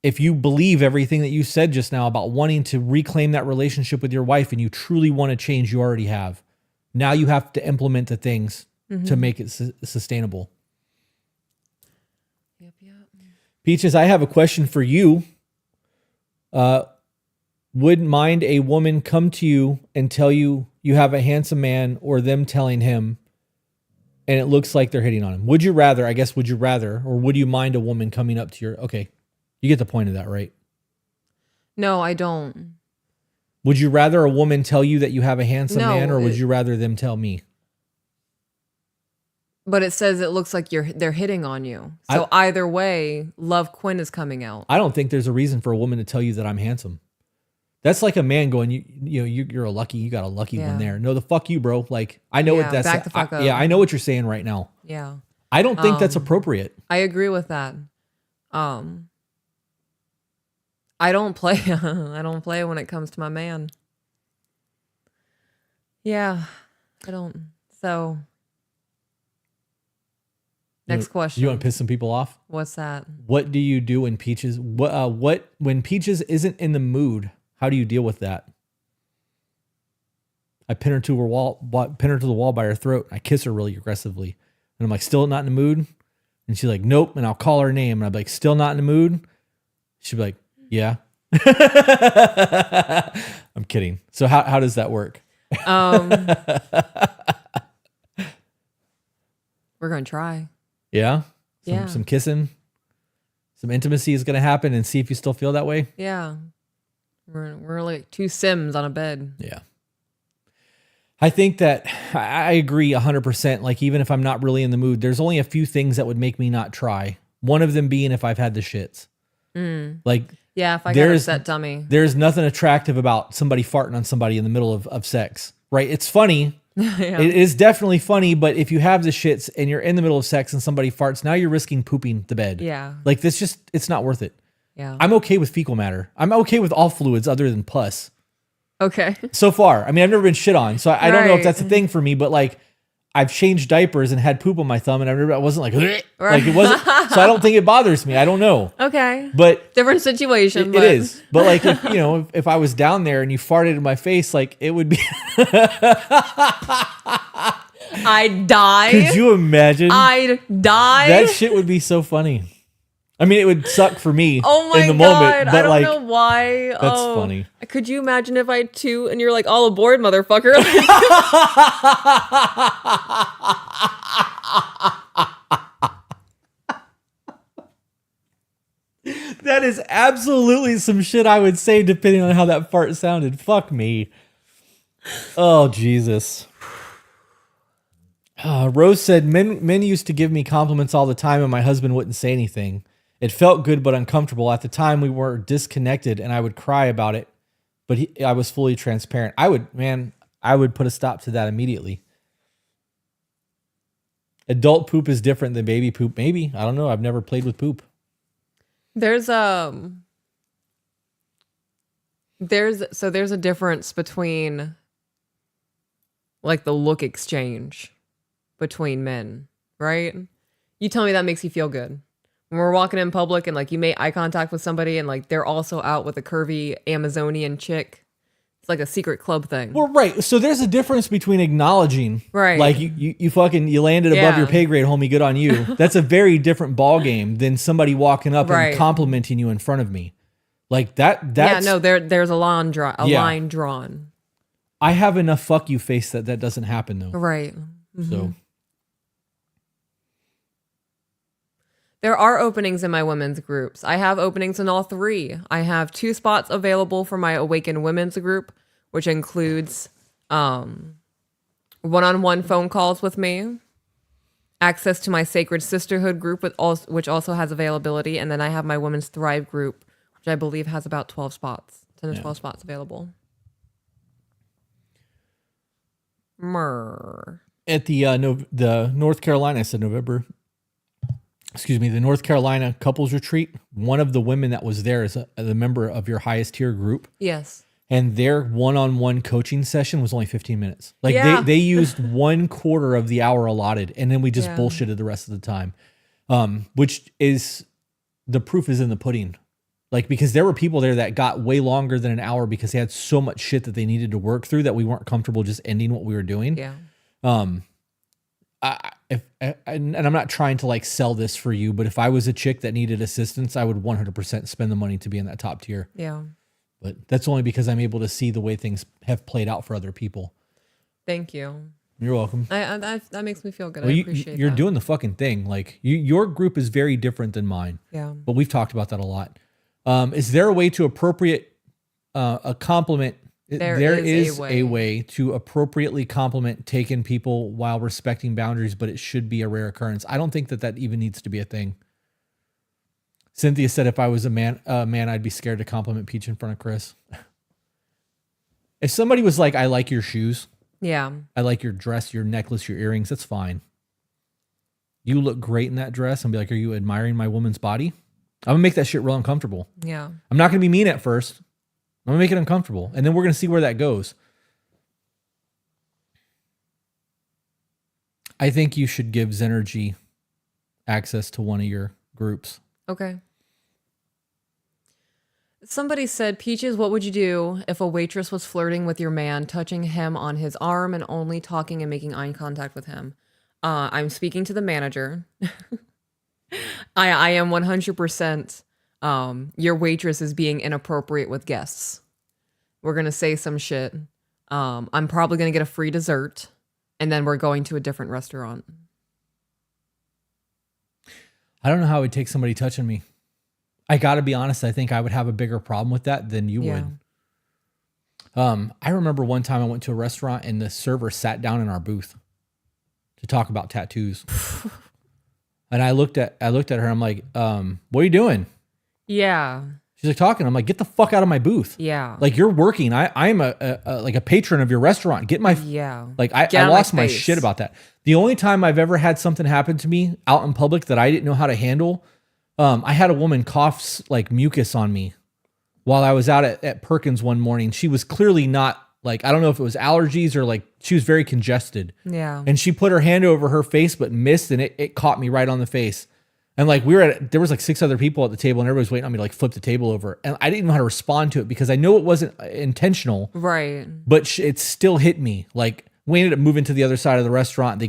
if you believe everything that you said just now about wanting to reclaim that relationship with your wife and you truly want to change, you already have. Now you have to implement the things to make it sustainable. Yep. Peaches, I have a question for you. Wouldn't mind a woman come to you and tell you you have a handsome man or them telling him and it looks like they're hitting on him? Would you rather, or would you mind a woman coming up to your, okay, you get the point of that, right? No, I don't. Would you rather a woman tell you that you have a handsome No, man or would you rather them tell me? But it says it looks like they're hitting on you. So either way, Love Quinn is coming out. I don't think there's a reason for a woman to tell you that I'm handsome. That's like a man going, you're a lucky, you got a lucky one there. No, the fuck you, bro. Like, I know what that's. Back the fuck up. Yeah, I know what you're saying right now. Yeah. I don't think that's appropriate. I agree with that. I don't play. I don't play when it comes to my man. Yeah, I don't. So Next question. You want to piss some people off? What's that? What do you do when Peaches when Peaches isn't in the mood? How do you deal with that? I pin her to the wall by her throat. I kiss her really aggressively. And I'm like, still not in the mood? And she's like, nope. And I'll call her name. And I'm like, still not in the mood? She'd be like, yeah. I'm kidding. So how does that work? We're going to try. Yeah? Yeah. Some kissing, some intimacy is going to happen, and see if you still feel that way? Yeah. We're like two Sims on a bed. Yeah. I think that I agree 100%. Like, even if I'm not really in the mood, there's only a few things that would make me not try. One of them being if I've had the shits. Like, yeah, if I got upset tummy. There's nothing attractive about somebody farting on somebody in the middle of sex, right? It's funny. Yeah. It is definitely funny, but if you have the shits and you're in the middle of sex and somebody farts, now you're risking pooping the bed. Yeah. Like, this just, it's not worth it. Yeah. I'm okay with fecal matter. I'm okay with all fluids other than pus. Okay. So far. I mean, I've never been shit on, so I don't know if Right. that's a thing for me, but like, I've changed diapers and had poop on my thumb, and I wasn't like, Right. like it wasn't. So I don't think it bothers me. I don't know. Okay. But Different situation. it is. But like, if, you know, if I was down there and you farted in my face, like, it would be. I'd die. Could you imagine? I'd die. That shit would be so funny. I mean, it would suck for me Oh my in the God. moment, but I don't like, know why. that's funny. Could you imagine if I had two and you're like, all aboard, motherfucker? That is absolutely some shit I would say depending on how that fart sounded. Fuck me. Oh, Jesus. Rose said, men used to give me compliments all the time and my husband wouldn't say anything. It felt good but uncomfortable. At the time, we were disconnected and I would cry about it, but I was fully transparent. I would put a stop to that immediately. Adult poop is different than baby poop. Maybe. I don't know. I've never played with poop. There's a difference between like the look exchange between men, right? You tell me that makes you feel good. When we're walking in public and like you make eye contact with somebody and like they're also out with a curvy Amazonian chick. It's like a secret club thing. Well, right. So there's a difference between acknowledging, right? Like you landed above your pay grade, homie. Good on you. That's a very different ball game than somebody walking up and complimenting you in front of me, like that. That's, yeah, no. There's a line drawn. I have enough fuck you face that doesn't happen though. Right. Mm-hmm. So there are openings in my women's groups. I have openings in all three. I have 2 spots available for my Awaken Women's group, which includes one-on-one phone calls with me, access to my Sacred Sisterhood group, which also has availability, and then I have my Women's Thrive group, which I believe has about 12 spots, 10 to 12 spots available. At the North Carolina, I said November. Excuse me, the North Carolina couples retreat. One of the women that was there is a member of your highest tier group. Yes. And their one-on-one coaching session was only 15 minutes. Like they used 1/4 of the hour allotted, and then we just bullshitted the rest of the time. Which is, the proof is in the pudding. Like, because there were people there that got way longer than an hour because they had so much shit that they needed to work through that we weren't comfortable just ending what we were doing. Yeah. And I'm not trying to like sell this for you, but if I was a chick that needed assistance, I would 100% spend the money to be in that top tier. Yeah. But that's only because I'm able to see the way things have played out for other people. Thank you. You're welcome. That makes me feel good. Well, I appreciate you're that. doing the fucking thing. Like your group is very different than mine. Yeah. But we've talked about that a lot. Is there a way to appropriate a compliment? There is a way to appropriately compliment taken people while respecting boundaries, but it should be a rare occurrence. I don't think that even needs to be a thing. Cynthia said, if I was a man, I'd be scared to compliment Peach in front of Chris. If somebody was like, I like your shoes. Yeah. I like your dress, your necklace, your earrings. That's fine. You look great in that dress. And be like, are you admiring my woman's body? I'm going to make that shit real uncomfortable. Yeah. I'm not going to be mean at first. I'm going to make it uncomfortable. And then we're going to see where that goes. I think you should give Zenergy access to one of your groups. Okay. Somebody said, Peaches, what would you do if a waitress was flirting with your man, touching him on his arm and only talking and making eye contact with him? I'm speaking to the manager. I am 100% your waitress is being inappropriate with guests. We're going to say some shit. I'm probably going to get a free dessert, and then we're going to a different restaurant. I don't know how it would take somebody touching me. I got to be honest. I think I would have a bigger problem with that than you would. I remember one time I went to a restaurant and the server sat down in our booth to talk about tattoos. And I looked at her. I'm like, what are you doing? Yeah. She's like talking. I'm like, get the fuck out of my booth. Yeah. Like you're working. I'm a patron of your restaurant. Get my, like I lost my shit about that. The only time I've ever had something happen to me out in public that I didn't know how to handle, I had a woman cough like mucus on me while I was out at Perkins one morning. She was clearly not like, I don't know if it was allergies or like she was very congested. Yeah. And she put her hand over her face, but missed, and it caught me right on the face. And like there was like 6 other people at the table and everybody was waiting on me to like flip the table over. And I didn't know how to respond to it because I know it wasn't intentional. Right. But it still hit me. Like we ended up moving to the other side of the restaurant. They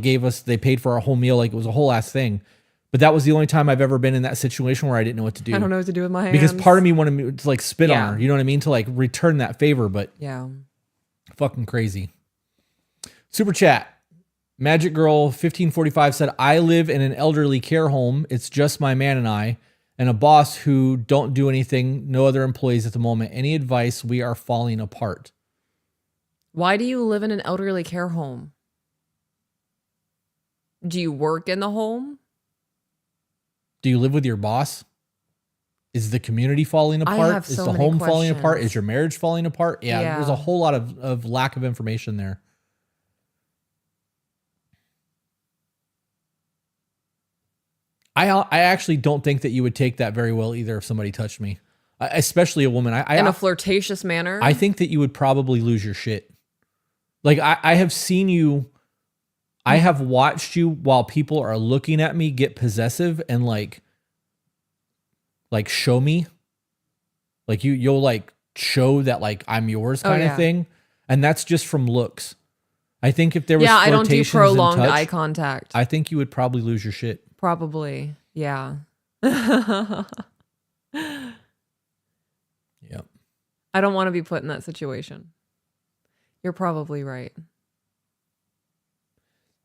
paid for our whole meal. Like it was a whole ass thing. But that was the only time I've ever been in that situation where I didn't know what to do. I don't know what to do with my hands. Because part of me wanted me to like spit on her. You know what I mean? To like return that favor. But yeah. Fucking crazy. Super chat. Magic Girl 1545 said, I live in an elderly care home. It's just my man and I, and a boss who don't do anything. No other employees at the moment. Any advice? We are falling apart. Why do you live in an elderly care home? Do you work in the home? Do you live with your boss? Is the community falling apart? Is the home falling apart? Is your marriage falling apart? Yeah, there's a whole lot of lack of information there. I actually don't think that you would take that very well either if somebody touched me, especially a woman. In a flirtatious manner? I think that you would probably lose your shit. Like I have seen you, I have watched you while people are looking at me get possessive and like show me. Like you'll like show that like I'm yours kind of thing. And that's just from looks. I think if there was I don't do prolonged touch, eye contact. I think you would probably lose your shit. Probably. Yeah. Yep. I don't want to be put in that situation. You're probably right.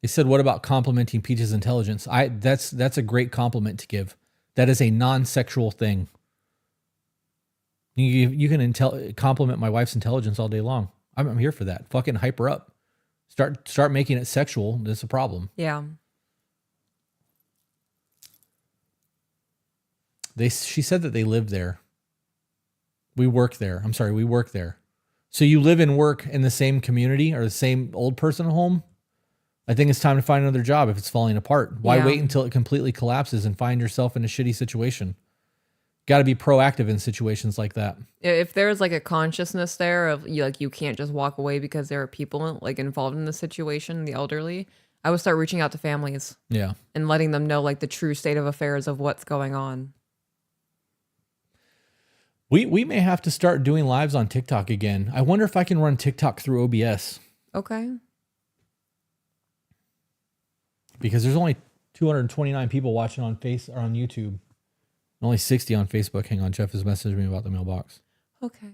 They said, what about complimenting Peach's intelligence? That's a great compliment to give. That is a non-sexual thing. You can compliment my wife's intelligence all day long. I'm here for that. Fucking hype her up. Start making it sexual. That's a problem. Yeah. She said that they live there. We work there. I'm sorry, we work there. So you live and work in the same community or the same old person home? I think it's time to find another job if it's falling apart. Why wait until it completely collapses and find yourself in a shitty situation? Got to be proactive in situations like that. If there's like a consciousness there of you can't just walk away because there are people like involved in the situation, the elderly, I would start reaching out to families. Yeah. And letting them know like the true state of affairs of what's going on. We may have to start doing lives on TikTok again. I wonder if I can run TikTok through OBS. Okay. Because there's only 229 people watching on YouTube. Only 60 on Facebook. Hang on, Jeff has messaged me about the mailbox. Okay.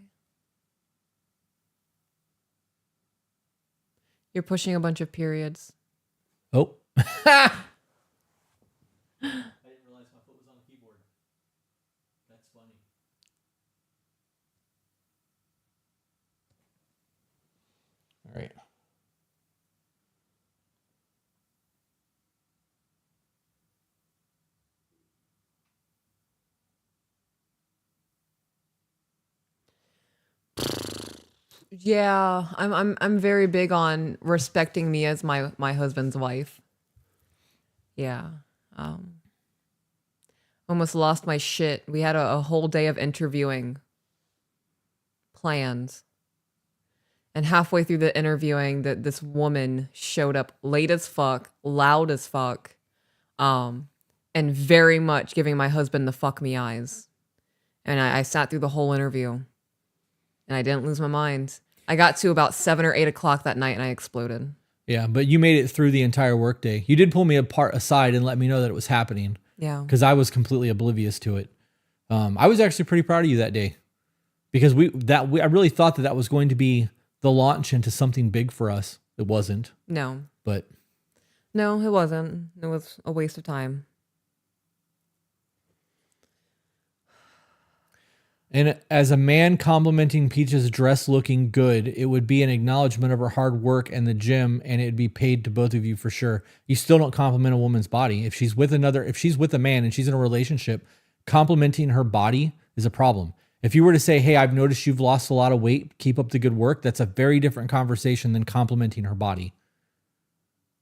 You're pushing a bunch of periods. Oh. I didn't realize my foot was on the keyboard. That's funny. All right. Yeah, I'm very big on respecting me as my husband's wife. Yeah. Almost lost my shit. We had a whole day of interviewing planned. And halfway through the interviewing, this woman showed up late as fuck, loud as fuck. And and very much giving my husband the fuck me eyes. And I sat through the whole interview and I didn't lose my mind. I got to about 7 or 8 o'clock that night and I exploded. Yeah, but you made it through the entire workday. You did pull me aside and let me know that it was happening. Yeah. Because I was completely oblivious to it. I was actually pretty proud of you that day. Because I really thought that was going to be the launch into something big for us. It wasn't. No. But. No, it wasn't. It was a waste of time. And as a man complimenting Peach's dress looking good, it would be an acknowledgement of her hard work and the gym, and it'd be paid to both of you for sure. You still don't compliment a woman's body. If she's with a man and she's in a relationship, complimenting her body is a problem. If you were to say, hey, I've noticed you've lost a lot of weight, keep up the good work, that's a very different conversation than complimenting her body.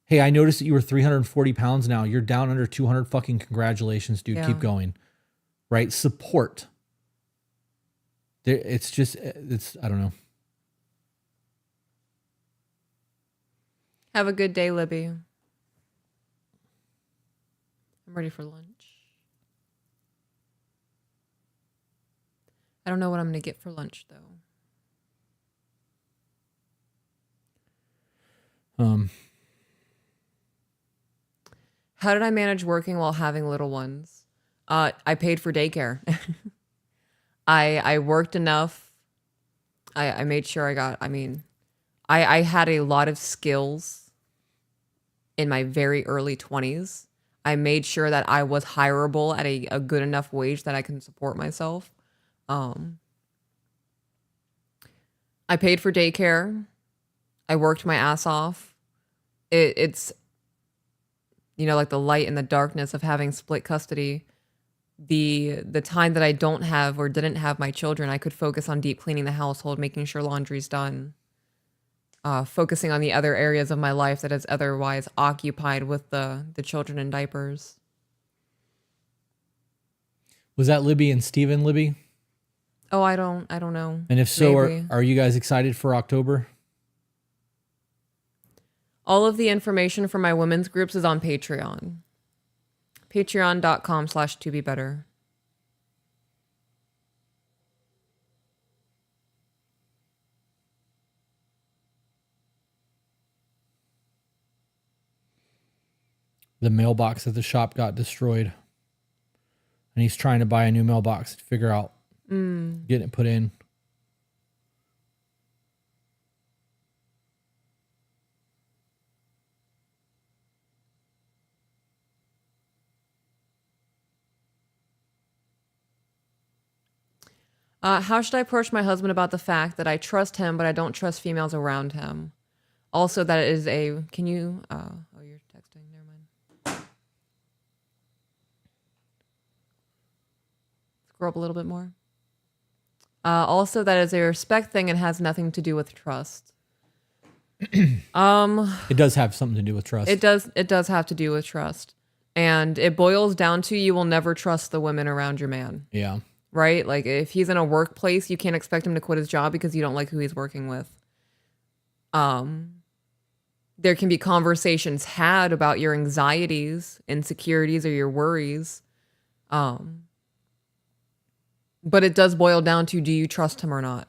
Hey, I noticed that you were 340 pounds now. You're down under 200. Fucking congratulations, dude. Yeah. Keep going. Right? Support. I don't know. Have a good day, Libby. I'm ready for lunch. I don't know what I'm going to get for lunch, though. How did I manage working while having little ones? I paid for daycare. I worked enough. I made sure I had a lot of skills in my very early 20s. I made sure that I was hireable at a good enough wage that I can support myself. I paid for daycare. I worked my ass off. It's, like the light and the darkness of having split custody. The time that I don't have or didn't have my children, I could focus on deep cleaning the household, making sure laundry's done, focusing on the other areas of my life that is otherwise occupied with the children in diapers. Was that Libby and Steven Libby? Oh, I don't know. And if so, Maybe. are you guys excited for October? All of the information for my women's groups is on Patreon. Patreon.com/tobebetter. The mailbox at the shop got destroyed. And he's trying to buy a new mailbox to figure out getting it put in. How should I approach my husband about the fact that I trust him, but I don't trust females around him? Also, that it is a... Can you... oh, you're texting. Never mind. Scroll up a little bit more. Also, that is a respect thing and has nothing to do with trust. It does have something to do with trust. It does have to do with trust. And it boils down to you will never trust the women around your man. Yeah. Right? Like if he's in a workplace, you can't expect him to quit his job because you don't like who he's working with. There can be conversations had about your anxieties, insecurities, or your worries. But it does boil down to, do you trust him or not?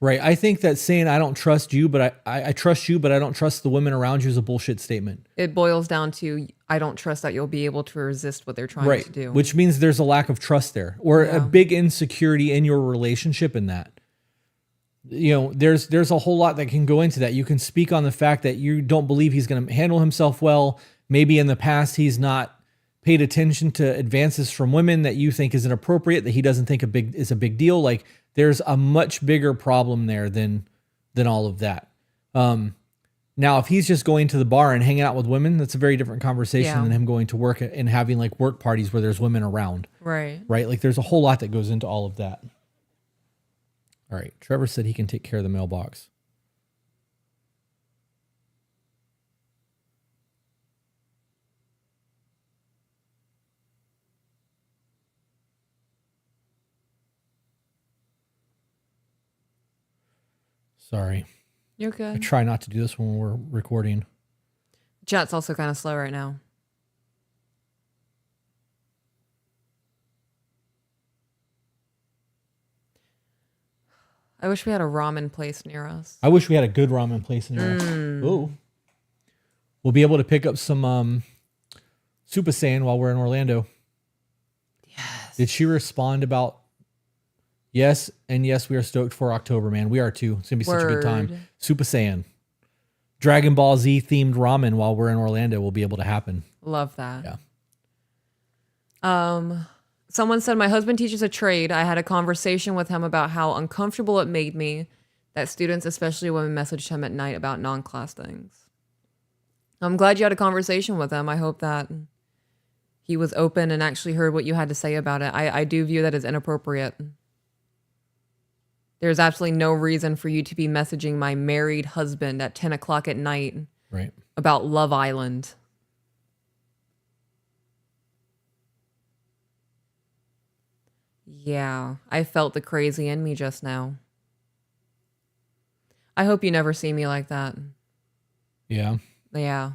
Right. I think that saying I don't trust you, but I trust you, but I don't trust the women around you is a bullshit statement. It boils down to, I don't trust that you'll be able to resist what they're trying to do. Which means there's a lack of trust there, or a big insecurity in your relationship in that. There's a whole lot that can go into that. You can speak on the fact that you don't believe he's going to handle himself well. Maybe in the past he's not paid attention to advances from women that you think is inappropriate, that he doesn't think is a big deal. Like there's a much bigger problem there than all of that. Now, if he's just going to the bar and hanging out with women, that's a very different conversation than him going to work and having like work parties where there's women around. Right. Right. Like there's a whole lot that goes into all of that. All right. Trevor said he can take care of the mailbox. Sorry. You're good. I try not to do this when we're recording. Chat's also kind of slow right now. I wish we had a ramen place near us. I wish we had a good ramen place near us. Ooh. We'll be able to pick up some Super Saiyan while we're in Orlando. Yes. Did she respond about yes? And yes, we are stoked for October, man. We are too. It's going to be such a good time. Super Saiyan. Dragon Ball Z themed ramen while we're in Orlando will be able to happen. Love that. Yeah. Someone said, my husband teaches a trade. I had a conversation with him about how uncomfortable it made me that students, especially women, messaged him at night about non-class things. I'm glad you had a conversation with him. I hope that he was open and actually heard what you had to say about it. I do view that as inappropriate. There's absolutely no reason for you to be messaging my married husband at 10 o'clock at night Right. about Love Island. Yeah, I felt the crazy in me just now. I hope you never see me like that. Yeah. Yeah.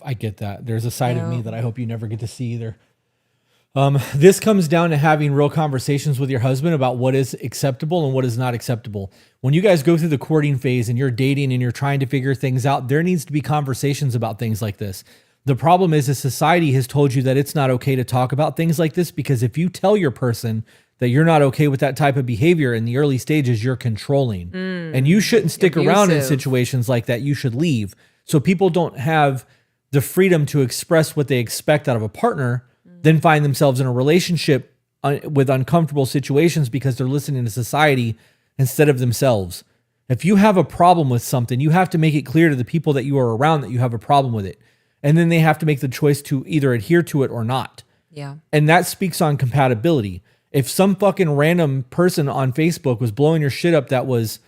I get that. There's a side of me that I hope you never get to see either. This comes down to having real conversations with your husband about what is acceptable and what is not acceptable. When you guys go through the courting phase and you're dating and you're trying to figure things out, there needs to be conversations about things like this. The problem is that society has told you that it's not okay to talk about things like this, because if you tell your person that you're not okay with that type of behavior in the early stages, you're controlling. And you shouldn't stick around in situations like that. You should leave. So people don't have the freedom to express what they expect out of a partner, then find themselves in a relationship with uncomfortable situations because they're listening to society instead of themselves. If you have a problem with something, you have to make it clear to the people that you are around that you have a problem with it. And then they have to make the choice to either adhere to it or not. Yeah. And that speaks on compatibility. If some fucking random person on Facebook was blowing your shit up that was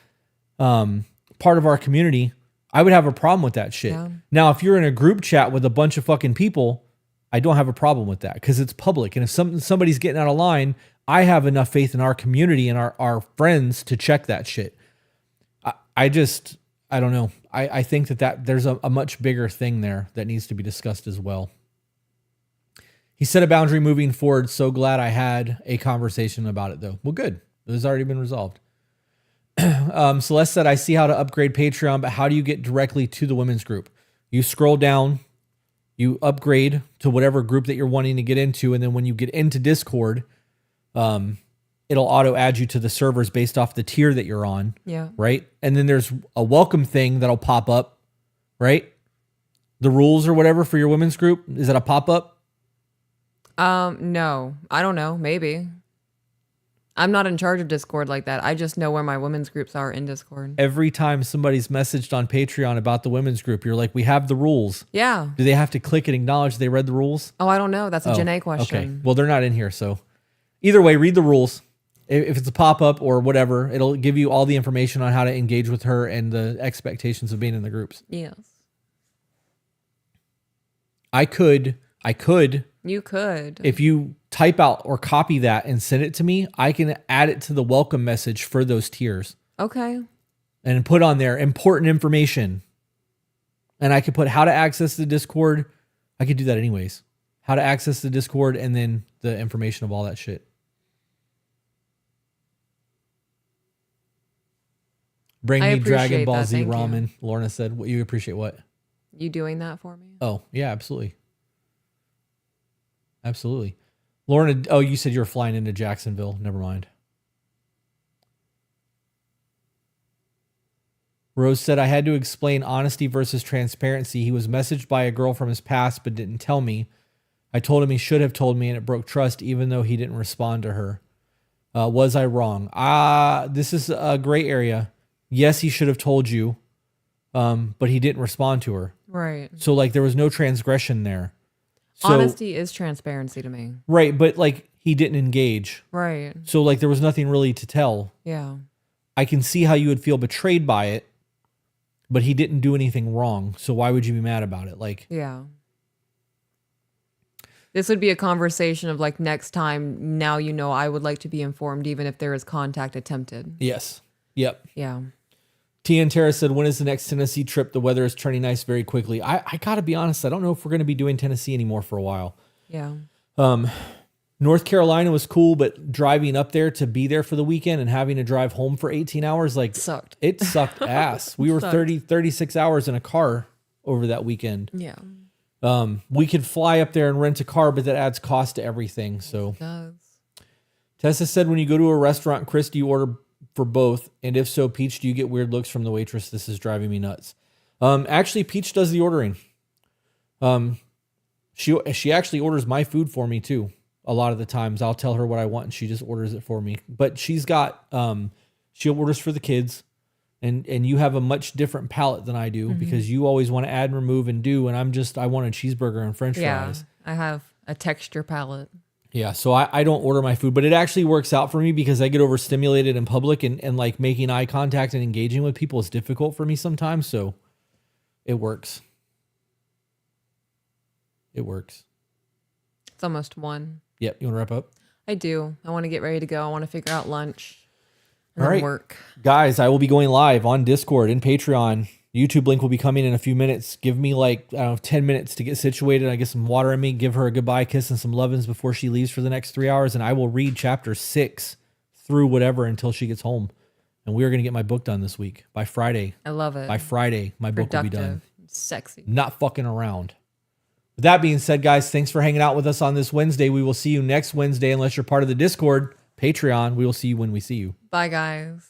part of our community, I would have a problem with that shit. Yeah. Now, if you're in a group chat with a bunch of fucking people, I don't have a problem with that because it's public. And if somebody's getting out of line, I have enough faith in our community and our friends to check that shit. I don't know. I think that there's a much bigger thing there that needs to be discussed as well. He set a boundary moving forward. So glad I had a conversation about it, though. Well, good. It has already been resolved. Celeste said, I see how to upgrade Patreon, but how do you get directly to the women's group? You scroll down, you upgrade to whatever group that you're wanting to get into, and then when you get into Discord, it'll auto add you to the servers based off the tier that you're on. Yeah. Right? And then there's a welcome thing that'll pop up, right? The rules or whatever for your women's group. Is that a pop-up? No, I don't know. Maybe. I'm not in charge of Discord like that. I just know where my women's groups are in Discord. Every time somebody's messaged on Patreon about the women's group, you're like, we have the rules. Yeah. Do they have to click and acknowledge they read the rules? Oh, I don't know. That's a Janae question. Okay. Well, they're not in here. So either way, read the rules. If it's a pop-up or whatever, it'll give you all the information on how to engage with her and the expectations of being in the groups. Yes. I could. You could. If you type out or copy that and send it to me, I can add it to the welcome message for those tiers. Okay. And put on there important information. And I could put how to access the Discord. I could do that anyways. How to access the Discord and then the information of all that shit. Bring me Dragon Ball Z ramen. Lorna said, "What you appreciate what? You doing that for me?" Oh, yeah, absolutely. Absolutely. Lorna, oh, you said you were flying into Jacksonville. Never mind. Rose said, I had to explain honesty versus transparency. He was messaged by a girl from his past, but didn't tell me. I told him he should have told me, and it broke trust, even though he didn't respond to her. Was I wrong? This is a gray area. Yes, he should have told you, but he didn't respond to her. Right. So, like, there was no transgression there. So, honesty is transparency to me. Right, but, like, he didn't engage. Right. So, like, there was nothing really to tell. Yeah. I can see how you would feel betrayed by it, but he didn't do anything wrong. So why would you be mad about it? Like, yeah. This would be a conversation of like, next time, now you know I would like to be informed even if there is contact attempted. Yes. Yep. Yeah. Tian Terra said, when is the next Tennessee trip? The weather is turning nice very quickly. I got to be honest. I don't know if we're going to be doing Tennessee anymore for a while. Yeah. North Carolina was cool, but driving up there to be there for the weekend and having to drive home for 18 hours, like Sucked. it sucked ass. We were Sucked. 36 hours in a car over that weekend. Yeah. We could fly up there and rent a car, but that adds cost to everything. So It does. Tessa said, when you go to a restaurant, Chris, do you order for both? And if so, Peach, do you get weird looks from the waitress? This is driving me nuts. Actually, Peach does the ordering. She actually orders my food for me too. A lot of the times I'll tell her what I want and she just orders it for me. But she's got, she orders for the kids, and you have a much different palate than I do because you always want to add and remove and do. And I want a cheeseburger and French fries. I have a texture palate. Yeah. So I don't order my food, but it actually works out for me because I get overstimulated in public and like making eye contact and engaging with people is difficult for me sometimes. So it works. It works. It's almost 1. Yep. You want to wrap up? I do. I want to get ready to go. I want to figure out lunch and All then right. work. Guys, I will be going live on Discord and Patreon. YouTube link will be coming in a few minutes. Give me like, I don't know, 10 minutes to get situated. I get some water in me, give her a goodbye kiss and some lovin's before she leaves for the next 3 hours. And I will read chapter 6 through whatever until she gets home. And we are going to get my book done this week by Friday. I love it. By Friday, my book will be done. Sexy. Not fucking around. With that being said, guys, thanks for hanging out with us on this Wednesday. We will see you next Wednesday. Unless you're part of the Discord, Patreon, we will see you when we see you. Bye, guys.